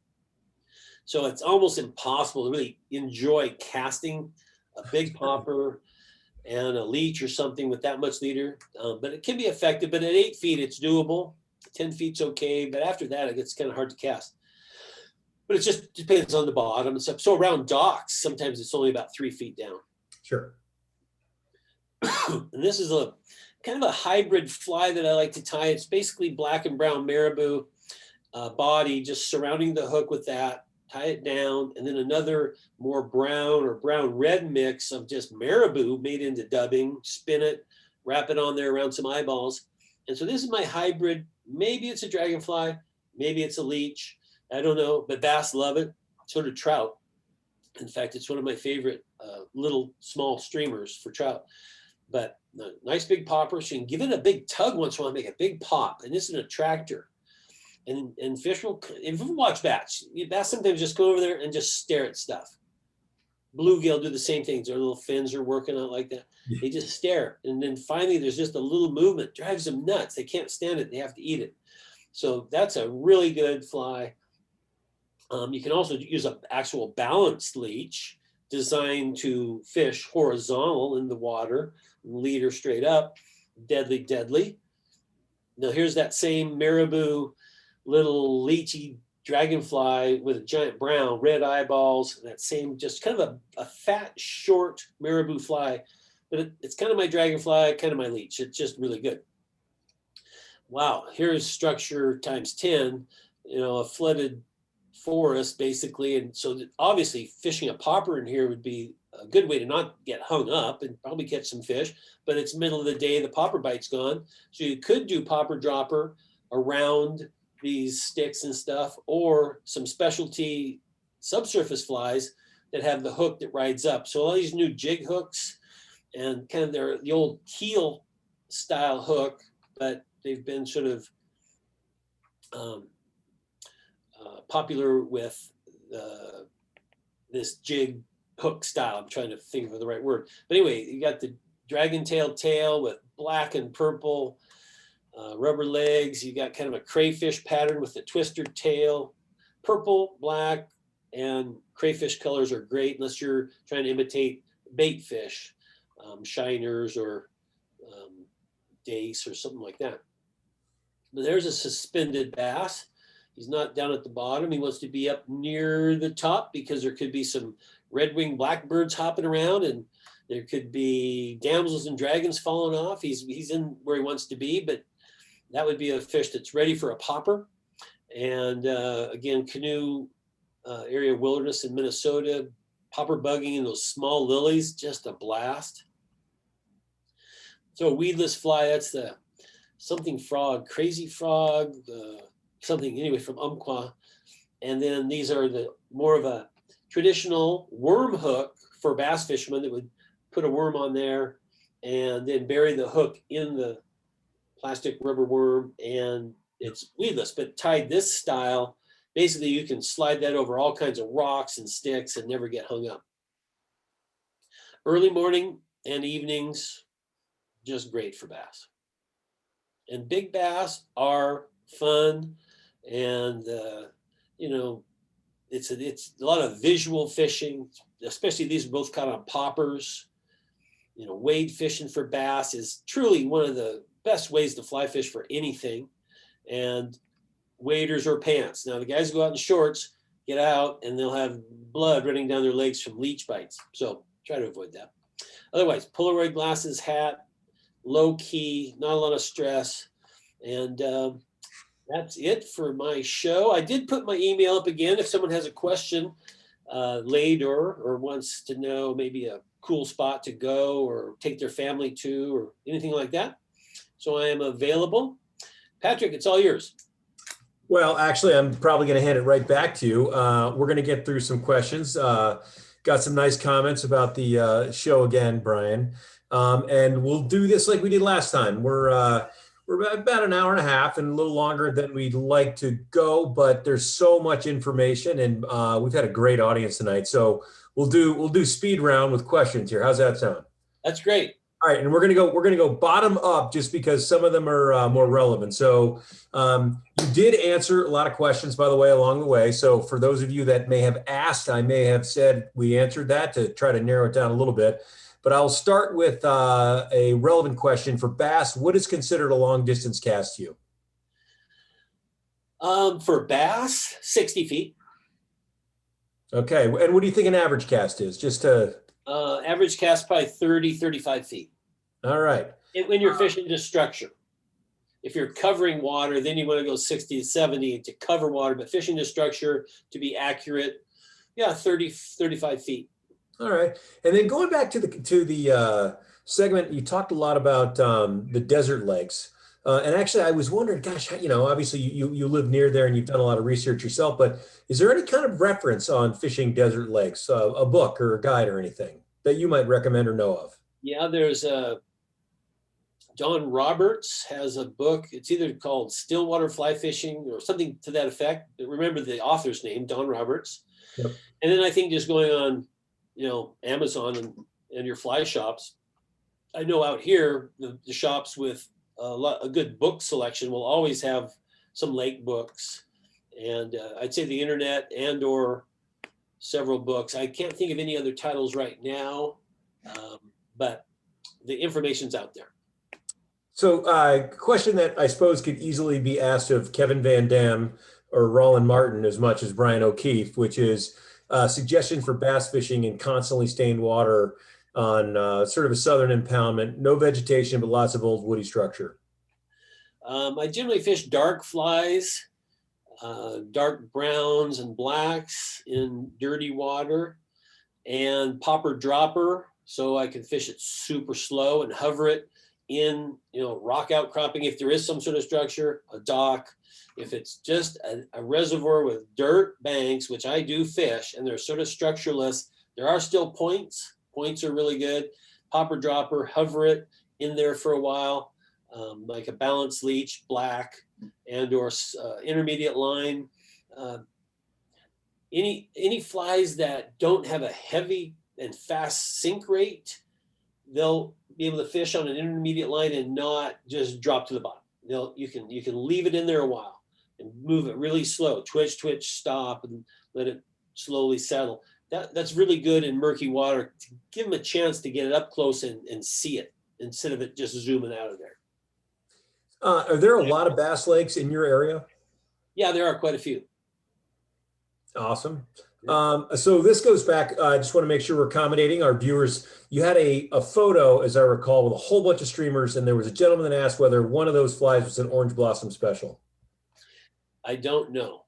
So it's almost impossible to really enjoy casting a big popper and a leech or something with that much leader. But it can be effective. But at 8 feet, it's doable. 10 feet's okay. But after that, it gets kind of hard to cast. But it just depends on the bottom and stuff. So around docks, sometimes it's only about 3 feet down. Sure. And this is a kind of a hybrid fly that I like to tie. It's basically black and brown marabou body, just surrounding the hook with that, tie it down, and then another more brown or brown red mix of just marabou made into dubbing, spin it, wrap it on there around some eyeballs. And so this is my hybrid. Maybe it's a dragonfly, maybe it's a leech, I don't know, but bass love it, so do trout. In fact, it's one of my favorite little small streamers for trout. But nice big popper. So you can give it a big tug once in a while, make a big pop. And this is an attractor. And fish will, if you watch bass sometimes just go over there and just stare at stuff. Bluegill do the same things. Their little fins are working out like that. They just stare. And then finally, there's just a little movement. Drives them nuts. They can't stand it. They have to eat it. So that's a really good fly. You can also use an actual balanced leech designed to fish horizontal in the water, leader straight up, deadly, deadly. Now here's that same marabou little leechy dragonfly with a giant brown, red eyeballs, that same just kind of a fat, short marabou fly. But it's kind of my dragonfly, kind of my leech. It's just really good. Wow, here's structure times 10, a flooded forest basically. And so obviously fishing a popper in here would be a good way to not get hung up and probably catch some fish, but it's middle of the day, the popper bite's gone. So you could do popper dropper around these sticks and stuff, or some specialty subsurface flies that have the hook that rides up. So all these new jig hooks and kind of the old keel style hook, but they've been sort of popular with this jig hook style. I'm trying to think of the right word. But anyway, you got the dragon tail with black and purple rubber legs. You got kind of a crayfish pattern with the twister tail. Purple, black, and crayfish colors are great unless you're trying to imitate bait fish, shiners or dace or something like that. But there's a suspended bass. He's not down at the bottom. He wants to be up near the top because there could be some red-winged blackbirds hopping around, and there could be damsels and dragons falling off. He's in where he wants to be, but that would be a fish that's ready for a popper. And again, canoe area wilderness in Minnesota, popper bugging in those small lilies, just a blast. So a weedless fly, that's the something frog, crazy frog, something anyway from Umpqua. And then these are the more of a traditional worm hook for bass fishermen that would put a worm on there and then bury the hook in the plastic rubber worm, and it's weedless, but tied this style, basically you can slide that over all kinds of rocks and sticks and never get hung up. Early morning and evenings, just great for bass. And big bass are fun, and you know, it's a lot of visual fishing, especially these are both kind of poppers. You know, wade fishing for bass is truly one of the best ways to fly fish for anything. And waders or pants. Now the guys who go out in shorts get out and they'll have blood running down their legs from leech bites. So try to avoid that. Otherwise, Polaroid glasses, hat, low key, not a lot of stress. And that's it for my show. I did put my email up again if someone has a question later or wants to know maybe a cool spot to go or take their family to or anything like that. So I am available. Patrick, it's all yours. Well, actually, I'm probably going to hand it right back to you. We're going to get through some questions. Got some nice comments about the show again, Brian. And we'll do this like we did last time. We're about an hour and a half and a little longer than we'd like to go, but there's so much information, and we've had a great audience tonight. So we'll do speed round with questions here. How's that sound? That's great. All right, and we're gonna go bottom up just because some of them are more relevant. So you did answer a lot of questions, by the way, along the way. So for those of you that may have asked, I may have said we answered that to try to narrow it down a little bit. But I'll start with a relevant question for bass. What is considered a long distance cast to you? For bass, 60 feet. Okay, and what do you think an average cast is? Just to Average cast probably 30, 35 feet. All right. When you're fishing to structure. If you're covering water, then you want to go 60 to 70 to cover water, but fishing to structure to be accurate, yeah, 30, 35 feet. All right. And then going back to the segment, you talked a lot about the desert lakes. And actually, I was wondering, gosh, you know, obviously you live near there and you've done a lot of research yourself, but is there any kind of reference on fishing desert lakes, a book or a guide or anything that you might recommend or know of? Yeah, there's Don Roberts has a book. It's either called Stillwater Fly Fishing or something to that effect. Remember the author's name, Don Roberts. Yep. And then I think just going on, you know, Amazon and your fly shops. I know out here, the shops with a good book selection will always have some lake books, and I'd say the internet and or several books. I can't think of any other titles right now, but the information's out there. So question that I suppose could easily be asked of Kevin Van Dam or Roland Martin as much as Brian O'Keefe, which is suggestions for bass fishing in constantly stained water on sort of a southern impoundment, no vegetation, but lots of old woody structure. I generally fish dark flies. dark browns and blacks in dirty water, and popper dropper, so I can fish it super slow and hover it in, rock outcropping if there is some sort of structure, a dock. If it's just a reservoir with dirt banks, which I do fish, and they're sort of structureless, there are still points. Points are really good. Popper dropper, hover it in there for a while, like a balanced leech, black, and or intermediate line. Any flies that don't have a heavy and fast sink rate, they'll be able to fish on an intermediate line and not just drop to the bottom. You can leave it in there a while and move it really slow, twitch, stop, and let it slowly settle. That's really good in murky water to give them a chance to get it up close and see it instead of it just zooming out of there. Are there a lot of bass lakes in your area? Yeah, there are quite a few. Awesome. So this goes back, I just want to make sure we're accommodating our viewers. You had a photo, as I recall, with a whole bunch of streamers, and there was a gentleman that asked whether one of those flies was an orange blossom special. I don't know.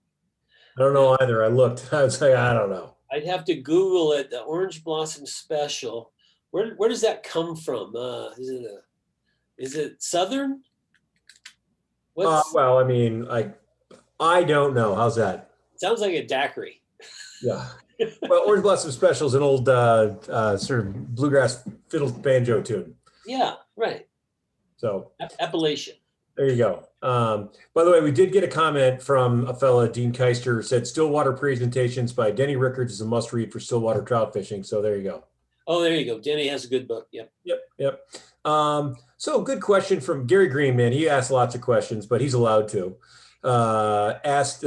I don't know either. I looked. I was like, I don't know. I'd have to Google it. The orange blossom special. Where does that come from? Is it southern? Well, I mean, I don't know. How's that? Sounds like a daiquiri. Yeah. Well, orange blossom special is an old sort of bluegrass fiddle banjo tune. Yeah, right. So Appellation. there you go. By the way, we did get a comment from a fella, Dean Keister, said Stillwater Presentations by Denny Rickards is a must read for stillwater trout fishing. So there you go. Oh, there you go. Denny has a good book. Yep. Yep. So good question from Gary Green, man. He asked lots of questions, but he's allowed to. Asked,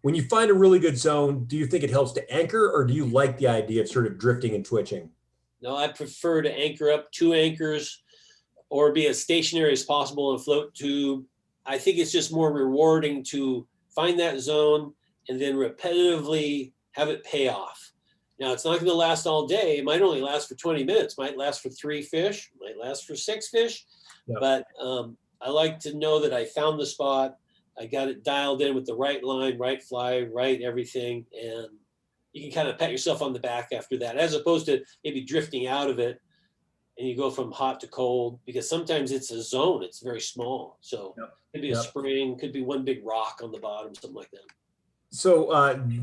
when you find a really good zone, do you think it helps to anchor, or do you like the idea of sort of drifting and twitching? No, I prefer to anchor up 2 anchors or be as stationary as possible and float tube. I think it's just more rewarding to find that zone and then repetitively have it pay off. Now, it's not going to last all day. It might only last for 20 minutes, might last for 3 fish, might last for 6 fish. Yep. But I like to know that I found the spot. I got it dialed in with the right line, right fly, right everything. And you can kind of pat yourself on the back after that, as opposed to maybe drifting out of it and you go from hot to cold, because sometimes it's a zone. It's very small. So could be a spring, could be one big rock on the bottom, something like that. So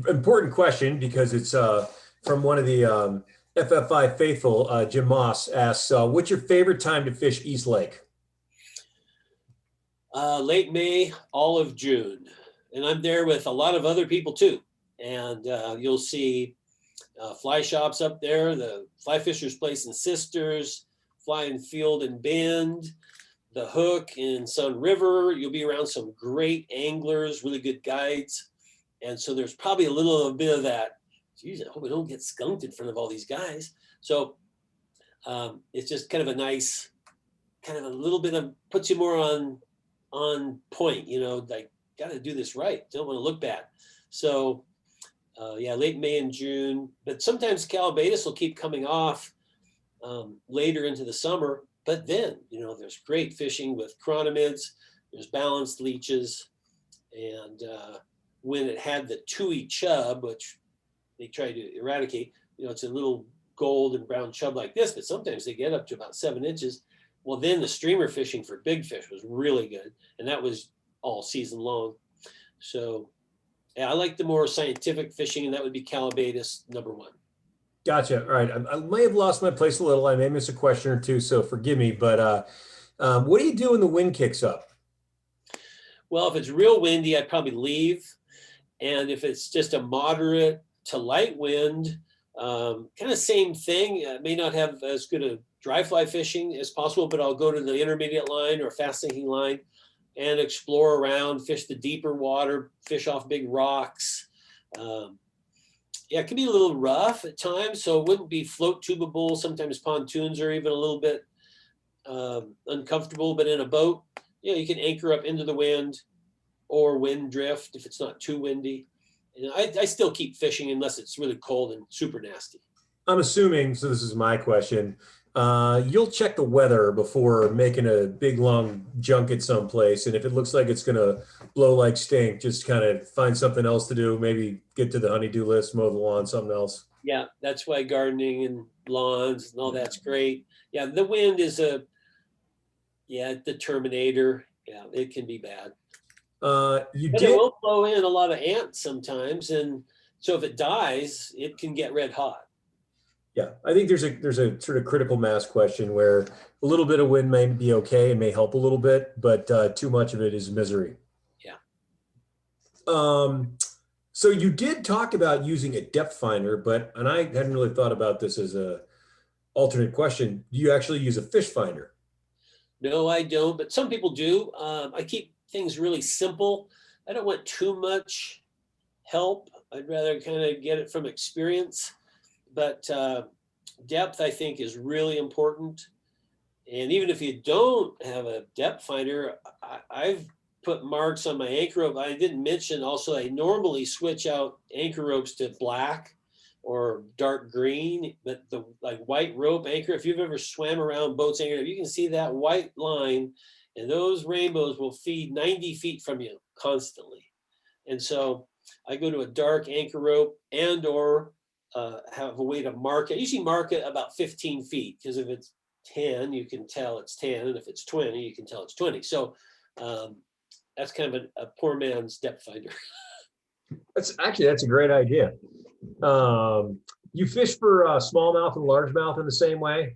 important question, because it's from one of the FFI faithful, Jim Moss asks, what's your favorite time to fish East Lake? Late May, all of June. And I'm there with a lot of other people too. And you'll see fly shops up there, the Fly Fishers Place in Sisters, Fly and Field and Bend, the Hook in Sun River. You'll be around some great anglers, really good guides. And so there's probably a bit of that, geez, I hope I don't get skunked in front of all these guys. So it's just kind of a nice, kind of a little bit of, puts you more on point, like, got to do this right. Don't want to look bad. So late May and June, but sometimes Callibaetis will keep coming off later into the summer. But then, there's great fishing with chironomids, there's balanced leeches, and when it had the tui chub, which they try to eradicate, it's a little gold and brown chub like this, but sometimes they get up to about 7 inches. Well, then the streamer fishing for big fish was really good, and that was all season long. So yeah, I like the more scientific fishing, and that would be Callibaetis #1. Gotcha. All right. I may have lost my place a little. I may miss a question or two, so forgive me. But what do you do when the wind kicks up? Well, if it's real windy, I'd probably leave. And if it's just a moderate to light wind, kind of same thing. I may not have as good a dry fly fishing as possible, but I'll go to the intermediate line or fast sinking line and explore around, fish the deeper water, fish off big rocks. It can be a little rough at times, so it wouldn't be float tubable. Sometimes pontoons are even a little bit uncomfortable, but in a boat, you can anchor up into the wind or wind drift if it's not too windy. And I still keep fishing unless it's really cold and super nasty. I'm assuming, so this is my question, You'll check the weather before making a big long junket someplace. And if it looks like it's going to blow like stink, just kind of find something else to do. Maybe get to the honey-do list, mow the lawn, something else. Yeah, that's why gardening and lawns and all that's great. Yeah, the wind is the Terminator. Yeah, it can be bad. You But it did. will blow in a lot of ants sometimes. And so if it dies, it can get red hot. Yeah, I think there's a sort of critical mass question where a little bit of wind may be okay and may help a little bit, but too much of it is misery. Yeah. Um, so you did talk about using a depth finder, and I hadn't really thought about this as a alternate question. Do you actually use a fish finder? No, I don't, but some people do. I keep things really simple. I don't want too much help. I'd rather kind of get it from experience. But depth, I think, is really important. And even if you don't have a depth finder, I've put marks on my anchor rope. I didn't mention also I normally switch out anchor ropes to black or dark green, but the like white rope anchor, if you've ever swam around boats anchored, you can see that white line, and those rainbows will feed 90 feet from you constantly. And so I go to a dark anchor rope and or have a way to mark it. I usually mark it about 15 feet because if it's 10, you can tell it's 10. And if it's 20, you can tell it's 20. So that's kind of a poor man's depth finder. That's a great idea. You fish for smallmouth and largemouth in the same way?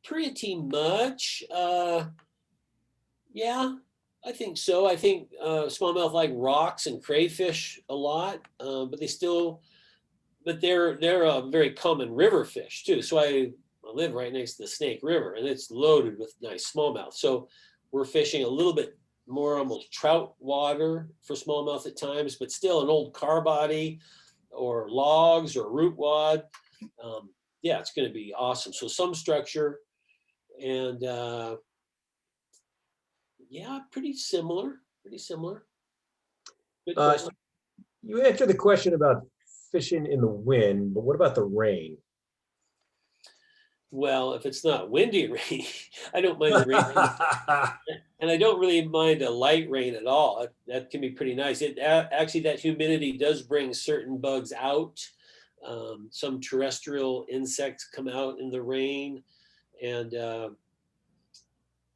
Pretty much. Yeah, I think so. I think smallmouth like rocks and crayfish a lot, but they're a very common river fish too. So I live right next to the Snake River, and it's loaded with nice smallmouth. So we're fishing a little bit more almost trout water for smallmouth at times, but still an old car body or logs or root wad. Yeah, it's going to be awesome. So some structure and yeah, pretty similar. Pretty similar. Good Uh, question. you answered the question about fishing in the wind, but what about the rain? Well, if it's not windy and rainy, I don't mind the rain. And I don't really mind a light rain at all. That can be pretty nice. Actually, that humidity does bring certain bugs out. Some terrestrial insects come out in the rain, and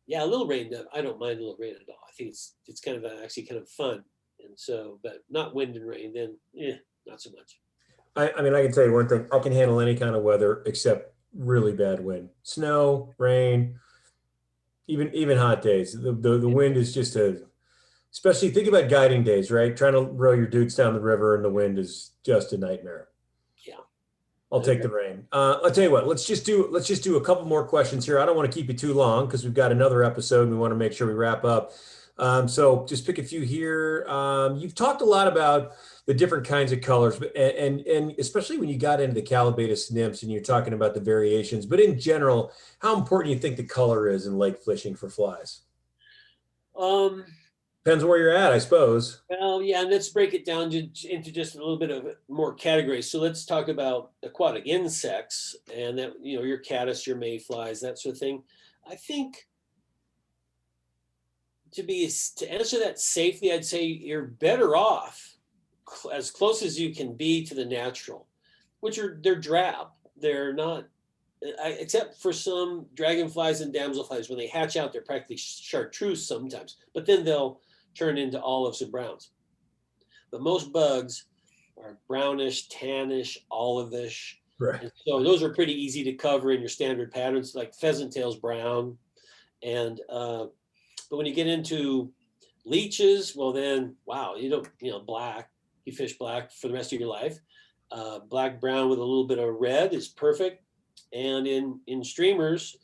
yeah, a little rain. I don't mind a little rain at all. I think it's kind of actually kind of fun. And so, but not wind and rain. Then, not so much. I mean, I can tell you one thing. I can handle any kind of weather except really bad wind, snow, rain, even hot days. The wind is just especially think about guiding days, right? Trying to row your dudes down the river and the wind is just a nightmare. Yeah. I'll take the rain. I'll tell you what, let's just do a couple more questions here. I don't want to keep you too long because we've got another episode and we want to make sure we wrap up. So just pick a few here. You've talked a lot about the different kinds of colors, but and especially when you got into the Callibaetis nymphs and you're talking about the variations, but in general, how important do you think the color is in lake fishing for flies? Um, Depends where you're at, I suppose. well, yeah, and let's break it down into just a little bit of more categories. So let's talk about aquatic insects and that, your caddis, your mayflies, that sort of thing. I think to answer that safely, I'd say you're better off as close as you can be to the natural, they're drab. They're not, except for some dragonflies and damselflies. When they hatch out, they're practically chartreuse sometimes, but then they'll turn into olives and browns. But most bugs are brownish, tannish, olivish. Right. And so those are pretty easy to cover in your standard patterns, like pheasant tail's brown. And but when you get into leeches, well then, wow, black. You fish black for the rest of your life. Black brown with a little bit of red is perfect. And in streamers,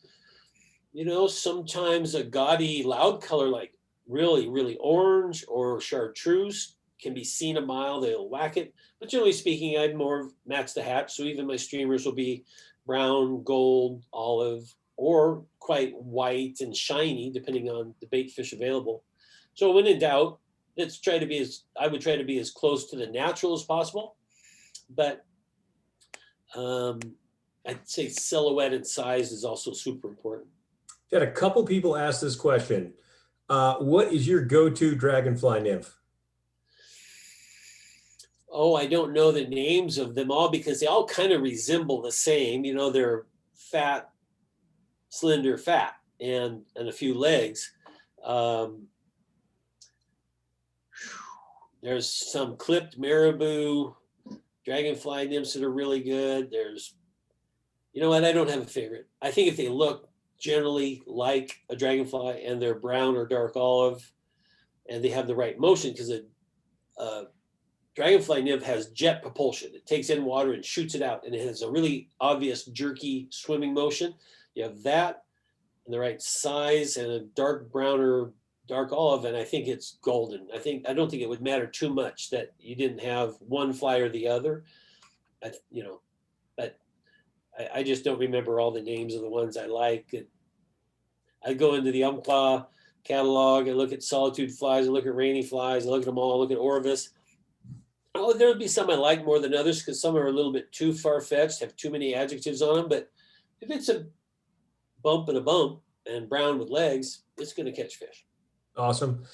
sometimes a gaudy loud color like really, really orange or chartreuse can be seen a mile. They'll whack it. But generally speaking, I'd more match the hatch. So even my streamers will be brown, gold, olive, or quite white and shiny, depending on the bait fish available. So when in doubt, I would try to be as close to the natural as possible. But I'd say silhouette and size is also super important. Had a couple people ask this question. What is your go-to dragonfly nymph? Oh, I don't know the names of them all because they all kind of resemble the same. You know, they're fat, slender, fat, and a few legs. There's some clipped marabou, dragonfly nymphs that are really good. There's, you know what, I don't have a favorite. I think if they look generally like a dragonfly and they're brown or dark olive and they have the right motion, because a dragonfly nymph has jet propulsion. It takes in water and shoots it out, and it has a really obvious jerky swimming motion. You have that and the right size and a dark brown or dark olive, and I think it's golden. I don't think it would matter too much that you didn't have one fly or the other. But I just don't remember all the names of the ones I like. I go into the Umpqua catalog and look at solitude flies and look at rainy flies and look at them all, look at Orvis. Oh, there would be some I like more than others because some are a little bit too far-fetched, have too many adjectives on them. But if it's a bump and a bump and brown with legs, it's going to catch fish. Awesome.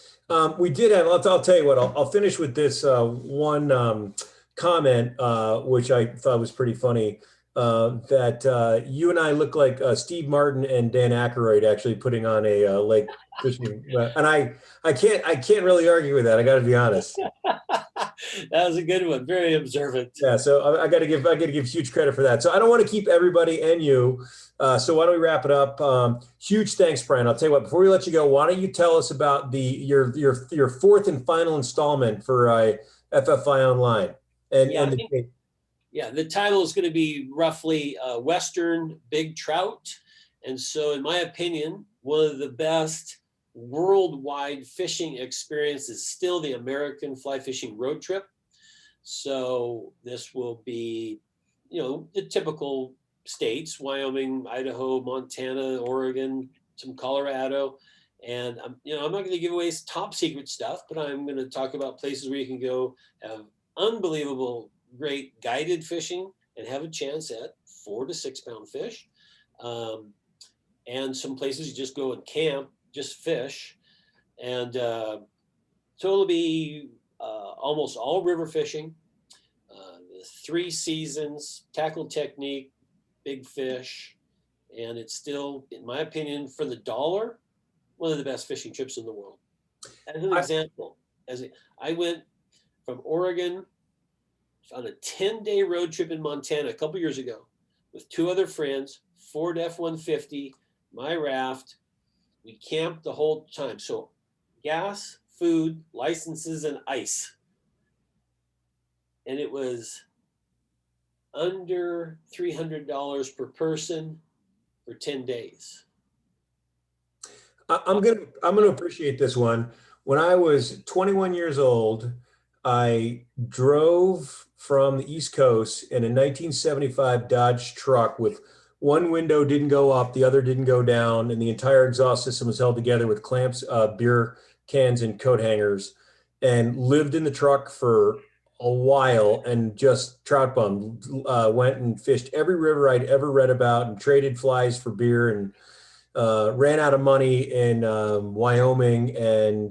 We did have, I'll tell you what, I'll finish with this one comment, which I thought was pretty funny, that you and I look like Steve Martin and Dan Aykroyd actually putting on a lake fishing. And I can't really argue with that. I got to be honest. That was a good one. Very observant. Yeah. So I got to give huge credit for that. So I don't want to keep everybody and you. So why don't we wrap it up? Huge thanks, Brian. I'll tell you what, before we let you go, why don't you tell us about your fourth and final installment for FFI Online? The title is going to be roughly Western Big Trout. And so in my opinion, one of the best worldwide fishing experience is still the American fly fishing road trip. So this will be, the typical states: Wyoming, Idaho, Montana, Oregon, some Colorado. And I'm not going to give away top secret stuff, but I'm going to talk about places where you can go have unbelievable, great guided fishing and have a chance at 4 to 6 pound fish. And some places you just go and camp, just fish. And so it'll be almost all river fishing, the 3 seasons, tackle technique, big fish. And it's still, in my opinion, for the dollar, one of the best fishing trips in the world. As an example, I went from Oregon on a 10-day road trip in Montana a couple years ago with 2 other friends, Ford F-150, my raft. We camped the whole time. So gas, food, licenses, and ice. And it was under $300 per person for 10 days. I'm gonna appreciate this one. When I was 21 years old, I drove from the East Coast in a 1975 Dodge truck with one window didn't go up, the other didn't go down, and the entire exhaust system was held together with clamps, beer cans, and coat hangers, and lived in the truck for a while and just trout bummed. Went and fished every river I'd ever read about and traded flies for beer, and ran out of money in Wyoming, and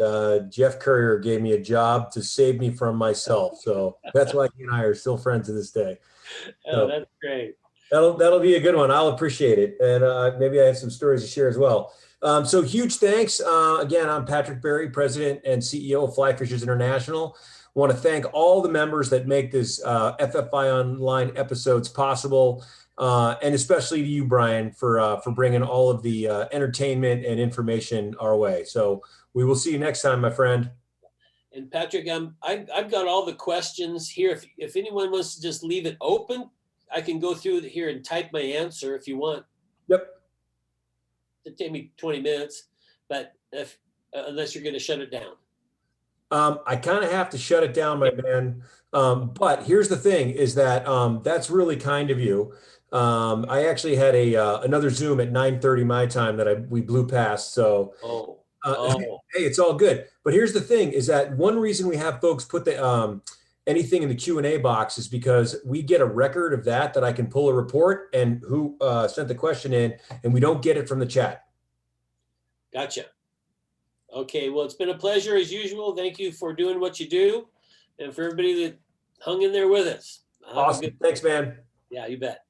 Jeff Courier gave me a job to save me from myself. So that's why he and I are still friends to this day. Oh, that's great. That'll be a good one. I'll appreciate it. And maybe I have some stories to share as well. So huge thanks. Again, I'm Patrick Berry, President and CEO of Fly Fishers International. I want to thank all the members that make this FFI Online episodes possible. And especially to you, Brian, for bringing all of the entertainment and information our way. So we will see you next time, my friend. And Patrick, I've got all the questions here. If anyone wants to just leave it open, I can go through it here and type my answer if you want. Yep. It'll take me 20 minutes, but unless you're going to shut it down. I kind of have to shut it down, my man. But here's the thing: is that that's really kind of you. I actually had another Zoom at 9:30 my time that we blew past. So hey, it's all good. But here's the thing: is that one reason we have folks put the anything in the Q&A box is because we get a record of that I can pull a report and who sent the question in, and we don't get it from the chat. Gotcha. Okay, well, it's been a pleasure as usual. Thank you for doing what you do, and for everybody that hung in there with us. Have a Awesome. good- Thanks, man. Yeah, you bet.